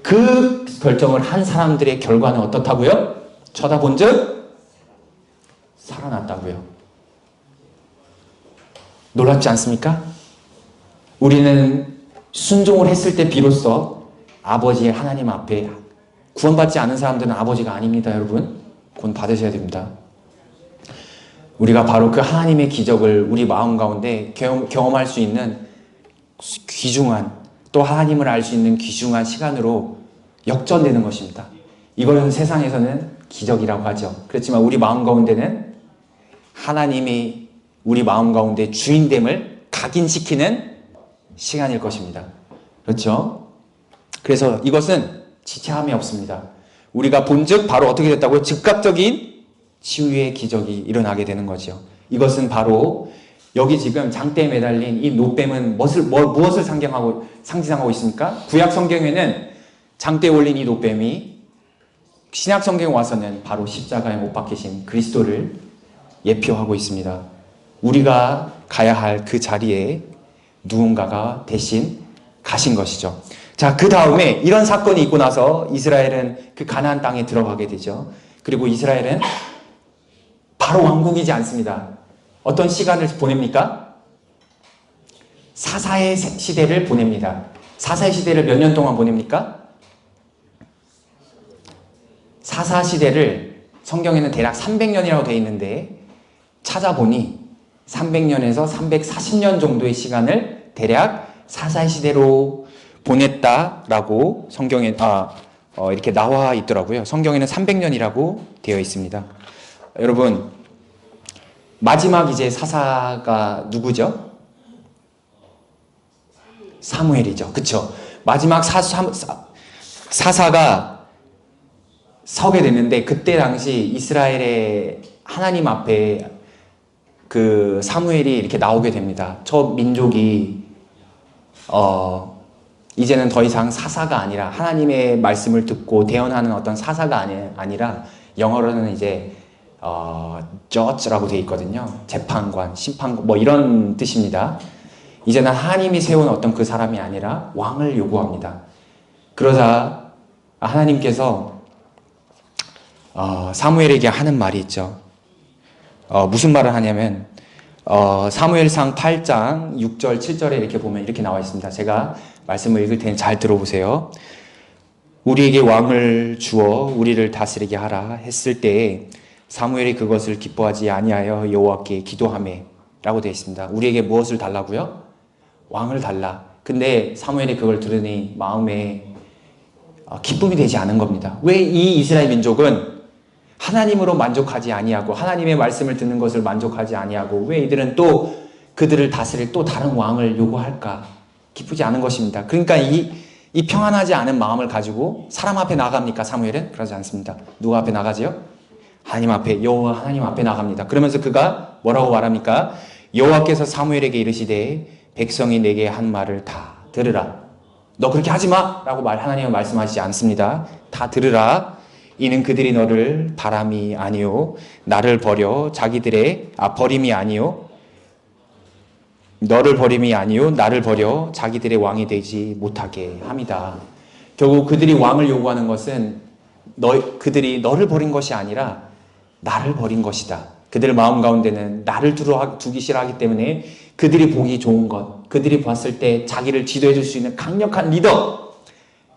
그 결정을 한 사람들의 결과는 어떻다고요? 쳐다본즉 살아났다고요. 놀랍지 않습니까? 우리는 순종을 했을 때 비로소 아버지의 하나님 앞에, 구원받지 않은 사람들은 아버지가 아닙니다, 여러분. 구원 받으셔야 됩니다. 우리가 바로 그 하나님의 기적을 우리 마음 가운데 경험할 수 있는 귀중한, 또 하나님을 알 수 있는 귀중한 시간으로 역전되는 것입니다. 이거는 세상에서는 기적이라고 하죠. 그렇지만 우리 마음 가운데는 하나님이 우리 마음 가운데 주인됨을 각인시키는 시간일 것입니다. 그렇죠? 그래서 이것은 지체함이 없습니다. 우리가 본즉 바로 어떻게 됐다고요? 즉각적인 치유의 기적이 일어나게 되는 거죠. 이것은 바로 여기 지금 장대에 매달린 이 노뱀은 무엇을 상징하고 있습니까? 구약 성경에는 장대에 올린 이 노뱀이 신약 성경에 와서는 바로 십자가에 못 박히신 그리스도를 예표하고 있습니다. 우리가 가야 할 그 자리에 누군가가 대신 가신 것이죠. 자, 그 다음에 이런 사건이 있고 나서 이스라엘은 그 가나안 땅에 들어가게 되죠. 그리고 이스라엘은 바로 왕국이지 않습니다. 어떤 시간을 보냅니까? 사사의 시대를 보냅니다. 사사의 시대를 몇 년 동안 보냅니까? 사사 시대를 성경에는 대략 300년이라고 되어 있는데 찾아보니 300년에서 340년 정도의 시간을 대략 사사의 시대로 보냈다라고 성경에 이렇게 나와 있더라고요. 성경에는 300년이라고 되어 있습니다. 여러분, 마지막 이제 사사가 누구죠? 사무엘이죠. 그쵸? 마지막 사사가 서게 됐는데, 그때 당시 이스라엘의 하나님 앞에 그 사무엘이 이렇게 나오게 됩니다. 저 민족이 이제는 더 이상 사사가 아니라 하나님의 말씀을 듣고 대언하는 어떤 사사가 아니라 영어로는 이제 judge라고 되어 있거든요. 재판관, 심판관 뭐 이런 뜻입니다. 이제는 하나님이 세운 어떤 그 사람이 아니라 왕을 요구합니다. 그러자 하나님께서 사무엘에게 하는 말이 있죠. 무슨 말을 하냐면 사무엘상 8장 6절 7절에 이렇게 보면 이렇게 나와 있습니다. 제가 말씀을 읽을 테니 잘 들어보세요. 우리에게 왕을 주어 우리를 다스리게 하라 했을 때에 사무엘이 그것을 기뻐하지 아니하여 여호와께 기도하매 라고 되어 있습니다. 우리에게 무엇을 달라고요? 왕을 달라. 근데 사무엘이 그걸 들으니 마음에 기쁨이 되지 않은 겁니다. 왜 이 이스라엘 민족은 하나님으로 만족하지 아니하고 하나님의 말씀을 듣는 것을 만족하지 아니하고 왜 이들은 또 그들을 다스릴 또 다른 왕을 요구할까? 기쁘지 않은 것입니다. 그러니까 이 평안하지 않은 마음을 가지고 사람 앞에 나갑니까? 사무엘은? 그러지 않습니다. 누구 앞에 나가지요? 하나님 앞에, 여호와 하나님 앞에 나갑니다. 그러면서 그가 뭐라고 말합니까? 여호와께서 사무엘에게 이르시되 백성이 내게 한 말을 다 들으라. 너 그렇게 하지 마! 라고 하나님은 말씀하시지 않습니다. 다 들으라. 이는 그들이 너를 바람이 아니요 나를 버려 버림이 아니요 너를 버림이 아니요 나를 버려 자기들의 왕이 되지 못하게 함이다. 결국 그들이 왕을 요구하는 것은 그들이 너를 버린 것이 아니라 나를 버린 것이다. 그들 마음 가운데는 나를 두기 싫어하기 때문에 그들이 보기 좋은 것, 그들이 봤을 때 자기를 지도해 줄 수 있는 강력한 리더,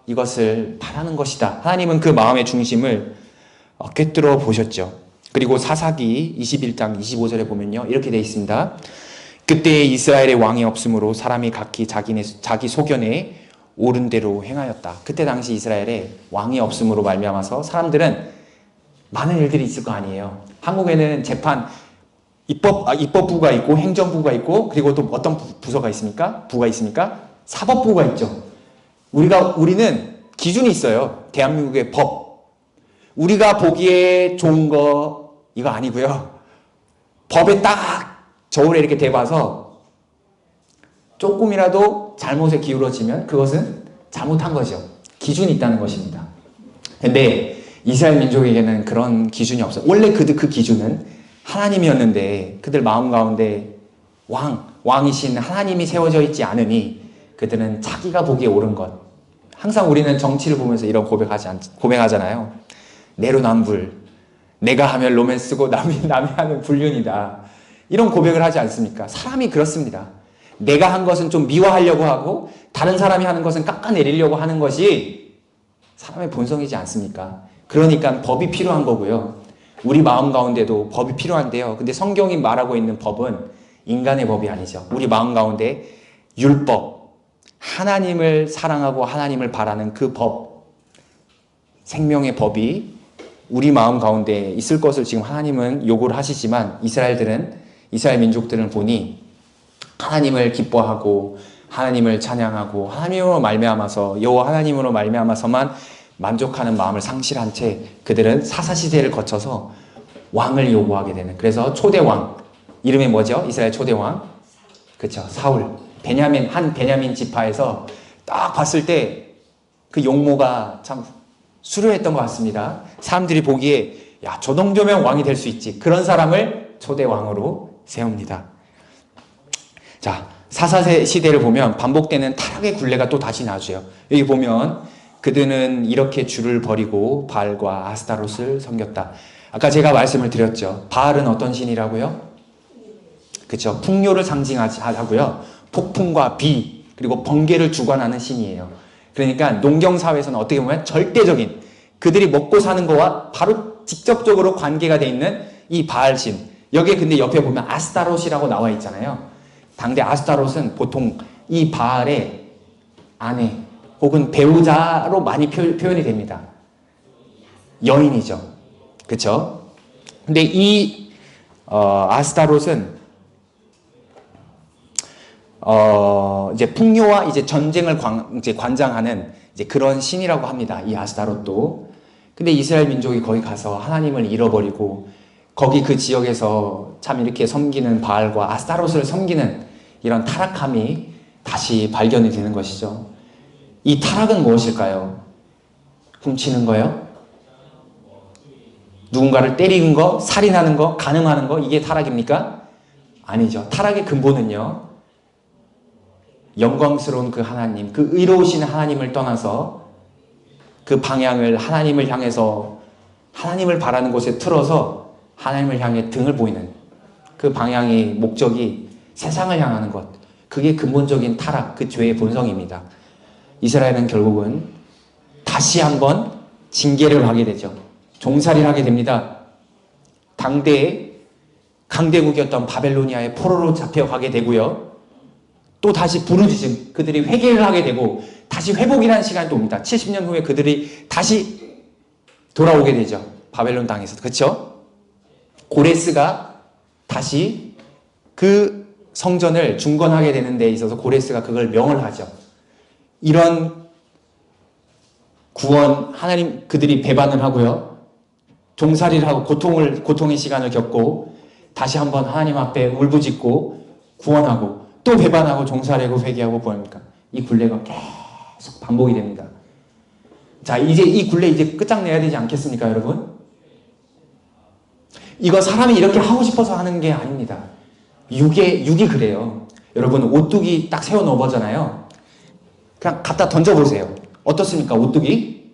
이것을 바라는 것이다. 하나님은 그 마음의 중심을 꿰뚫어 보셨죠. 그리고 사사기 21장 25절에 보면요, 이렇게 되어 있습니다. 그때 이스라엘의 왕이 없으므로 사람이 각기 자기 소견에 옳은 대로 행하였다. 그때 당시 이스라엘에 왕이 없음으로 말미암아서 사람들은 많은 일들이 있을 거 아니에요. 한국에는 입법부가 있고 행정부가 있고, 그리고 또 어떤 부서가 있습니까? 부가 있습니까? 사법부가 있죠. 우리는 기준이 있어요. 대한민국의 법. 우리가 보기에 좋은 거 이거 아니고요. 법에 딱 저울에 이렇게 대봐서 조금이라도 잘못에 기울어지면 그것은 잘못한 거죠. 기준이 있다는 것입니다. 근데 이스라엘 민족에게는 그런 기준이 없어요. 원래 그 기준은 하나님이었는데 그들 마음 가운데 왕이신 하나님이 세워져 있지 않으니 그들은 자기가 보기에 옳은 것. 항상 우리는 정치를 보면서 이런 고백하잖아요. 내로남불. 내가 하면 로맨스고 남이 하면 불륜이다. 이런 고백을 하지 않습니까? 사람이 그렇습니다. 내가 한 것은 좀 미화하려고 하고 다른 사람이 하는 것은 깎아내리려고 하는 것이 사람의 본성이지 않습니까? 그러니까 법이 필요한 거고요. 우리 마음 가운데도 법이 필요한데요. 근데 성경이 말하고 있는 법은 인간의 법이 아니죠. 우리 마음 가운데 율법, 하나님을 사랑하고 하나님을 바라는 그 법, 생명의 법이 우리 마음 가운데 있을 것을 지금 하나님은 요구를 하시지만 이스라엘 민족들은 보니 하나님을 기뻐하고 하나님을 찬양하고 하나님으로 말미암아서 여호와 하나님으로 말미암아서만 만족하는 마음을 상실한 채 그들은 사사시대를 거쳐서 왕을 요구하게 되는, 그래서 초대왕, 이름이 뭐죠? 이스라엘 초대왕, 그렇죠, 사울. 베냐민 지파에서 딱 봤을 때 그 용모가 참 수려했던 것 같습니다. 사람들이 보기에 야, 저 정도면 왕이 될 수 있지. 그런 사람을 초대왕으로 세웁니다. 자, 사사시대를 보면 반복되는 타락의 굴레가 또 다시 나오죠. 여기 보면 그들은 이렇게 주를 버리고 바알과 아스타롯을 섬겼다. 아까 제가 말씀을 드렸죠. 바알은 어떤 신이라고요? 그렇죠. 풍요를 상징하고요. 폭풍과 비 그리고 번개를 주관하는 신이에요. 그러니까 농경사회에서는 어떻게 보면 절대적인 그들이 먹고 사는 거와 바로 직접적으로 관계가 돼 있는 이 바알신. 여기에 근데 옆에 보면 아스타롯이라고 나와 있잖아요. 당대 아스타롯은 보통 이 바알의 아내 혹은 배우자로 많이 표현이 됩니다. 여인이죠. 그렇죠? 근데 이 아스타롯은 이제 풍요와 이제 전쟁을 관장하는 이제 그런 신이라고 합니다. 이 아스타롯도. 근데 이스라엘 민족이 거기 가서 하나님을 잃어버리고 거기 그 지역에서 참 이렇게 섬기는 바알과 아스타롯을 섬기는 이런 타락함이 다시 발견이 되는 것이죠. 이 타락은 무엇일까요? 훔치는 거요? 누군가를 때리는 거, 살인하는 거, 간음하는 거, 이게 타락입니까? 아니죠. 타락의 근본은요, 영광스러운 그 하나님, 그 의로우신 하나님을 떠나서 그 방향을 하나님을 향해서 하나님을 바라는 곳에 틀어서 하나님을 향해 등을 보이는 그 방향이, 목적이 세상을 향하는 것, 그게 근본적인 타락, 그 죄의 본성입니다. 이스라엘은 결국은 다시 한번 징계를 하게 되죠. 종살이를 하게 됩니다. 당대의 강대국이었던 바벨로니아의 포로로 잡혀가게 되고요. 또 다시 부르짖음, 그들이 회개를 하게 되고 다시 회복이라는 시간이 또 옵니다. 70년 후에 그들이 다시 돌아오게 되죠. 바벨론 땅에서. 그렇죠? 고레스가 다시 그 성전을 중건하게 되는 데 있어서 고레스가 그걸 명을 하죠. 이런 구원, 하나님 그들이 배반을 하고요. 종살이를 하고 고통의 시간을 겪고 다시 한번 하나님 앞에 울부짖고 구원하고 또 배반하고 종살이하고 회개하고 구원합니까? 이 굴레가 계속 반복이 됩니다. 자, 이제 이 굴레 이제 끝장내야 되지 않겠습니까, 여러분? 이거 사람이 이렇게 하고 싶어서 하는 게 아닙니다. 육이 그래요. 여러분, 오뚜기 딱 세워 넣어보잖아요. 그냥 갖다 던져보세요. 어떻습니까, 오뚜기?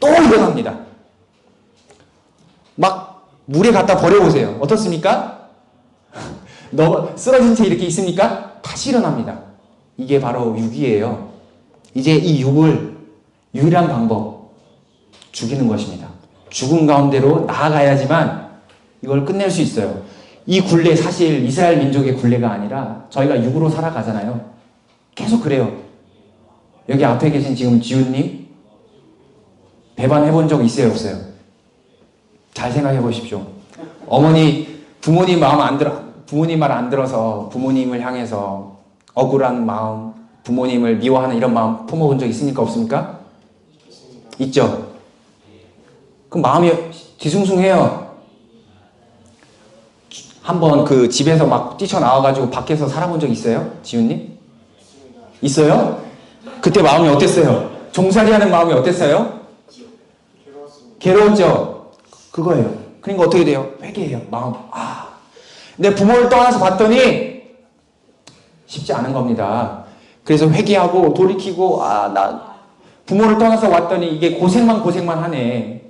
또 일어납니다. 막 물에 갖다 버려보세요. 어떻습니까? 쓰러진 채 이렇게 있습니까? 다시 일어납니다. 이게 바로 육이에요. 이제 이 육을 유일한 방법, 죽이는 것입니다. 죽음 가운데로 나아가야지만 이걸 끝낼 수 있어요. 이 굴레 사실 이스라엘 민족의 굴레가 아니라 저희가 육으로 살아가잖아요. 계속 그래요. 여기 앞에 계신 지금 지훈님 배반해 본 적 있어요, 없어요? 잘 생각해 보십시오. 부모님 말 안 들어서 부모님을 향해서 억울한 마음, 부모님을 미워하는 이런 마음 품어본 적 있습니까, 없습니까? 있죠? 그럼 마음이 뒤숭숭해요. 한번 그 집에서 막 뛰쳐나와가지고 밖에서 살아본 적 있어요? 지훈님? 있어요? 그때 마음이 어땠어요? 종살이하는 마음이 어땠어요? 괴로웠죠? 그거예요. 그러니까 어떻게 돼요? 회개해요. 마음. 내 부모를 떠나서 봤더니 쉽지 않은 겁니다. 그래서 회개하고 돌이키고 나 부모를 떠나서 왔더니 이게 고생만 하네.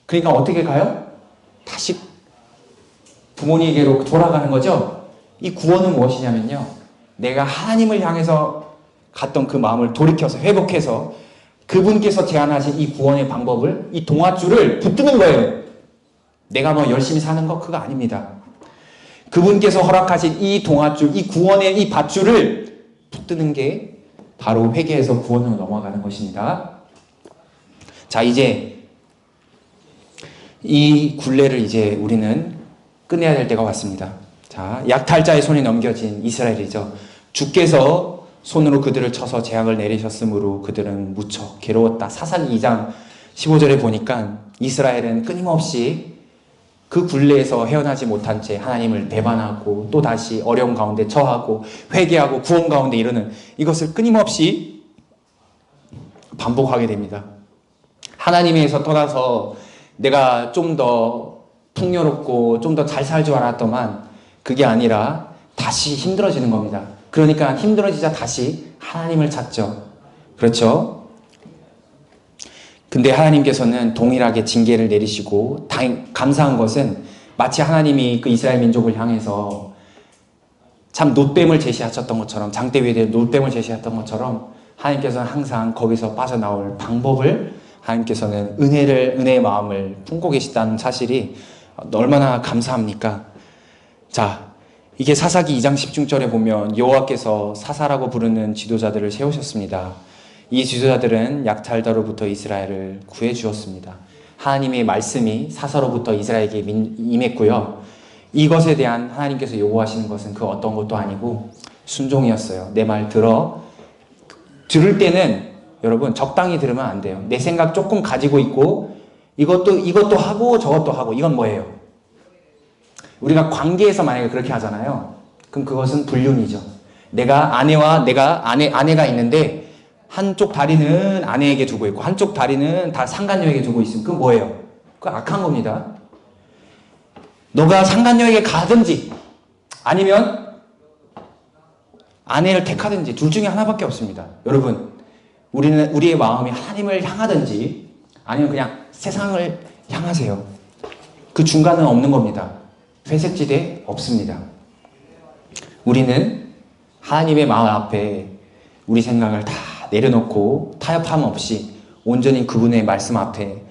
그러니까 어떻게 가요? 다시 부모님에게로 돌아가는 거죠. 이 구원은 무엇이냐면요, 내가 하나님을 향해서 갔던 그 마음을 돌이켜서 회복해서 그분께서 제안하신 이 구원의 방법을, 이 동아줄을 붙드는 거예요. 내가 뭐 열심히 사는 거 그거 아닙니다. 그분께서 허락하신 이 동아줄, 이 구원의 이 밧줄을 붙드는 게 바로 회개에서 구원으로 넘어가는 것입니다. 자, 이제 이 굴레를 이제 우리는 끝내야 될 때가 왔습니다. 자, 약탈자의 손에 넘겨진 이스라엘이죠. 주께서 손으로 그들을 쳐서 재앙을 내리셨으므로 그들은 무척 괴로웠다. 사사기 2장 15절에 보니까 이스라엘은 끊임없이 그 굴레에서 헤어나지 못한 채 하나님을 배반하고 또다시 어려움 가운데 처하고 회개하고 구원 가운데 이르는 이것을 끊임없이 반복하게 됩니다. 하나님에서 떠나서 내가 좀 더 풍요롭고 좀 더 잘 살 줄 알았더만 그게 아니라 다시 힘들어지는 겁니다. 그러니까 힘들어지자 다시 하나님을 찾죠. 그렇죠? 근데 하나님께서는 동일하게 징계를 내리시고 감사한 것은 마치 하나님이 그 이스라엘 민족을 향해서 참 놋뱀을 제시하셨던 것처럼, 장대 위에 놋뱀을 제시했던 것처럼 하나님께서는 항상 거기서 빠져나올 방법을, 하나님께서는 은혜의 마음을 품고 계시다는 사실이 얼마나 감사합니까? 자, 이게 사사기 2장 10중절에 보면 여호와께서 사사라고 부르는 지도자들을 세우셨습니다. 이 지도자들은 약탈자로부터 이스라엘을 구해 주었습니다. 하나님의 말씀이 사사로부터 이스라엘에게 임했고요. 이것에 대한 하나님께서 요구하시는 것은 그 어떤 것도 아니고 순종이었어요. 내 말 들을 때는 여러분 적당히 들으면 안 돼요. 내 생각 조금 가지고 있고 이것도 하고 저것도 하고, 이건 뭐예요? 우리가 관계에서 만약에 그렇게 하잖아요. 그럼 그것은 불륜이죠. 내가 아내가 있는데 한쪽 다리는 아내에게 두고 있고 한쪽 다리는 다 상간녀에게 두고 있으면 그건 뭐예요? 그건 악한 겁니다. 너가 상간녀에게 가든지 아니면 아내를 택하든지 둘 중에 하나밖에 없습니다. 여러분, 우리의 마음이 하나님을 향하든지 아니면 그냥 세상을 향하세요. 그 중간은 없는 겁니다. 회색지대 없습니다. 우리는 하나님의 마음 앞에 우리 생각을 다 내려놓고 타협함 없이 온전히 그분의 말씀 앞에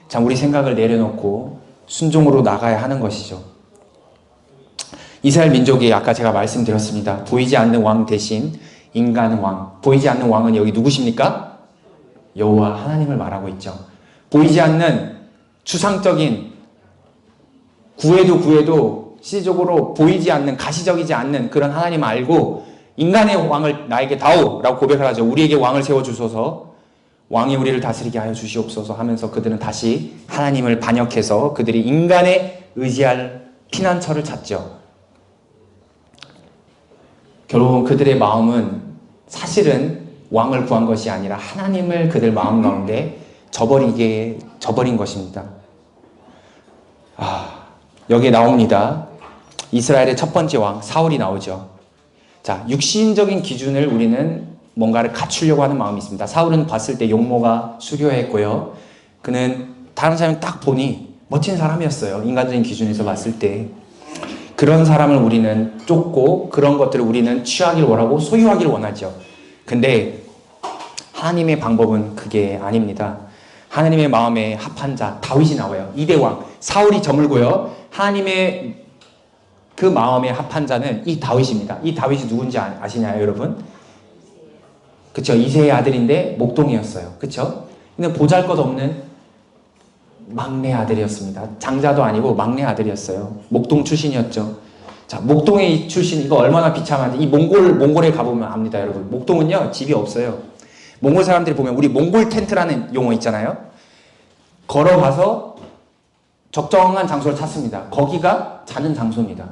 참 우리 생각을 내려놓고 순종으로 나가야 하는 것이죠. 이스라엘 민족이 아까 제가 말씀드렸습니다. 보이지 않는 왕 대신 인간 왕. 보이지 않는 왕은 여기 누구십니까? 여호와 하나님을 말하고 있죠. 보이지 않는 추상적인 구해도 실질적으로 보이지 않는, 가시적이지 않는 그런 하나님 알고 인간의 왕을 나에게 다오 라고 고백을 하죠. 우리에게 왕을 세워주소서, 왕이 우리를 다스리게 하여 주시옵소서 하면서 그들은 다시 하나님을 반역해서 그들이 인간에 의지할 피난처를 찾죠. 결국은 그들의 마음은 사실은 왕을 구한 것이 아니라 하나님을 그들 마음 가운데 저버린 것입니다. 여기에 나옵니다. 이스라엘의 첫 번째 왕 사울이 나오죠. 자, 육신적인 기준을 우리는 뭔가를 갖추려고 하는 마음이 있습니다. 사울은 봤을 때 용모가 수려했고요. 그는 다른 사람이 딱 보니 멋진 사람이었어요. 인간적인 기준에서 봤을 때. 그런 사람을 우리는 쫓고 그런 것들을 우리는 취하길 원하고 소유하길 원하죠. 근데 하나님의 방법은 그게 아닙니다. 하나님의 마음에 합한 자 다윗이 나와요. 2대 왕 사울이 저물고요. 하나님의 그 마음에 합한 자는 이 다윗입니다. 이 다윗이 누군지 아시나요, 여러분? 그쵸? 이새의 아들인데 목동이었어요. 그쵸? 근데 보잘것없는 막내 아들이었습니다. 장자도 아니고 막내 아들이었어요. 목동 출신이었죠. 자, 목동의 출신, 이거 얼마나 비참한지, 이 몽골에 가보면 압니다, 여러분. 목동은요, 집이 없어요. 몽골 사람들이 보면 우리 몽골 텐트라는 용어 있잖아요. 걸어가서 적정한 장소를 찾습니다. 거기가 자는 장소입니다.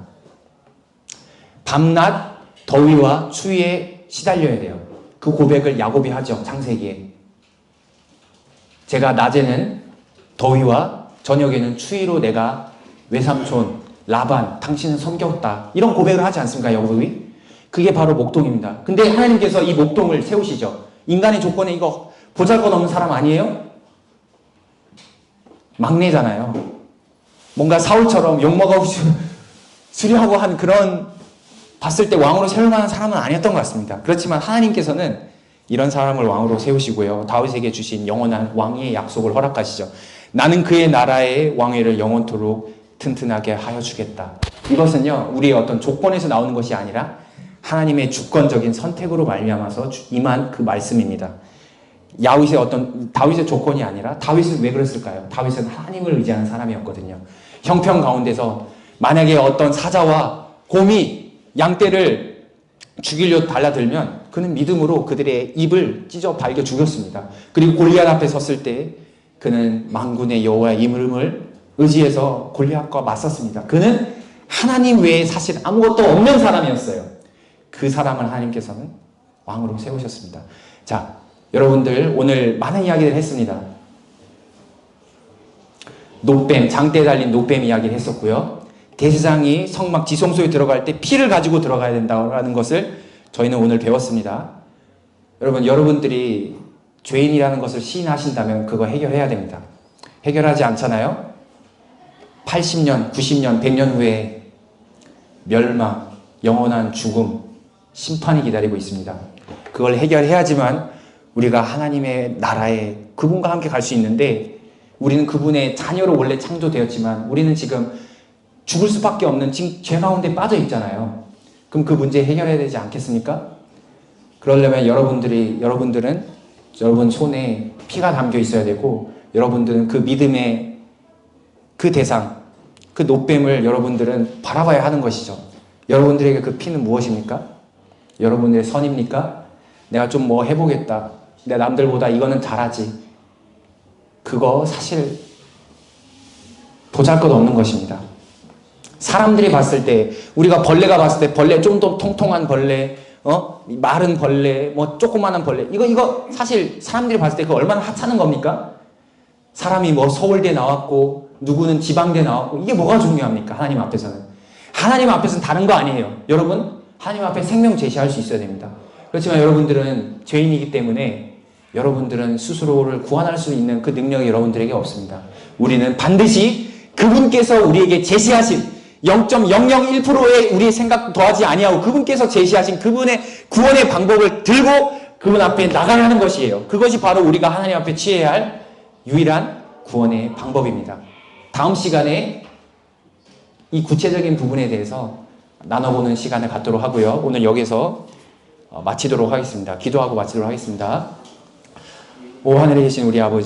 밤낮 더위와 추위에 시달려야 돼요. 그 고백을 야곱이 하죠. 창세기에. 제가 낮에는 더위와 저녁에는 추위로 내가 외삼촌 라반 당신은 섬겼다. 이런 고백을 하지 않습니까, 야곱이? 그게 바로 목동입니다. 근데 하나님께서 이 목동을 세우시죠. 인간의 조건에 이거 보잘것없는 사람 아니에요? 막내잖아요. 뭔가 사울처럼 용모가 수려하고 한 그런 봤을 때 왕으로 세울 만한 사람은 아니었던 것 같습니다. 그렇지만 하나님께서는 이런 사람을 왕으로 세우시고요. 다윗에게 주신 영원한 왕위의 약속을 허락하시죠. 나는 그의 나라의 왕위를 영원토록 튼튼하게 하여 주겠다. 이것은요, 우리의 어떤 조건에서 나오는 것이 아니라 하나님의 주권적인 선택으로 말미암아서 임한 그 말씀입니다. 다윗의 조건이 아니라 다윗은 왜 그랬을까요? 다윗은 하나님을 의지하는 사람이었거든요. 형편 가운데서 만약에 어떤 사자와 곰이 양떼를 죽이려 달라들면 그는 믿음으로 그들의 입을 찢어 발겨 죽였습니다. 그리고 골리앗 앞에 섰을 때 그는 만군의 여호와의 이름을 의지해서 골리앗과 맞섰습니다. 그는 하나님 외에 사실 아무것도 없는 사람이었어요. 그 사람을 하나님께서는 왕으로 세우셨습니다. 자, 여러분들 오늘 많은 이야기를 했습니다. 노뱀, 장대에 달린 노뱀 이야기를 했었고요. 대제사장이 성막 지성소에 들어갈 때 피를 가지고 들어가야 된다는 것을 저희는 오늘 배웠습니다. 여러분들이 죄인이라는 것을 시인하신다면 그거 해결해야 됩니다. 해결하지 않잖아요? 80년, 90년, 100년 후에 멸망, 영원한 죽음, 심판이 기다리고 있습니다. 그걸 해결해야지만 우리가 하나님의 나라에 그분과 함께 갈 수 있는데, 우리는 그분의 자녀로 원래 창조되었지만 우리는 지금 죽을 수밖에 없는 지금 죄 가운데 빠져 있잖아요. 그럼 그 문제 해결해야 되지 않겠습니까? 그러려면 여러분들은 여러분 손에 피가 담겨 있어야 되고, 여러분들은 그 믿음의 그 대상, 그 노뱀을 여러분들은 바라봐야 하는 것이죠. 여러분들에게 그 피는 무엇입니까? 여러분들의 선입니까? 내가 좀 뭐 해보겠다. 내가 남들보다 이거는 잘하지. 그거 사실 보잘것없는 것입니다. 사람들이 봤을 때, 우리가 벌레가 봤을 때 벌레 좀 더 통통한 벌레, 마른 벌레, 뭐 조그마한 벌레, 이거 사실 사람들이 봤을 때 그거 얼마나 하찮은 겁니까? 사람이 뭐 서울대 나왔고 누구는 지방대 나왔고, 이게 뭐가 중요합니까? 하나님 앞에서는. 하나님 앞에서는 다른 거 아니에요. 여러분, 하나님 앞에 생명 제시할 수 있어야 됩니다. 그렇지만 여러분들은 죄인이기 때문에 여러분들은 스스로를 구원할 수 있는 그 능력이 여러분들에게 없습니다. 우리는 반드시 그분께서 우리에게 제시하신 0.001%의 우리의 생각 더하지 아니하고 그분께서 제시하신 그분의 구원의 방법을 들고 그분 앞에 나가야 하는 것이에요. 그것이 바로 우리가 하나님 앞에 취해야 할 유일한 구원의 방법입니다. 다음 시간에 이 구체적인 부분에 대해서 나눠보는 시간을 갖도록 하고요. 오늘 여기서 마치도록 하겠습니다. 기도하고 마치도록 하겠습니다. 오 하늘에 계신 우리 아버지,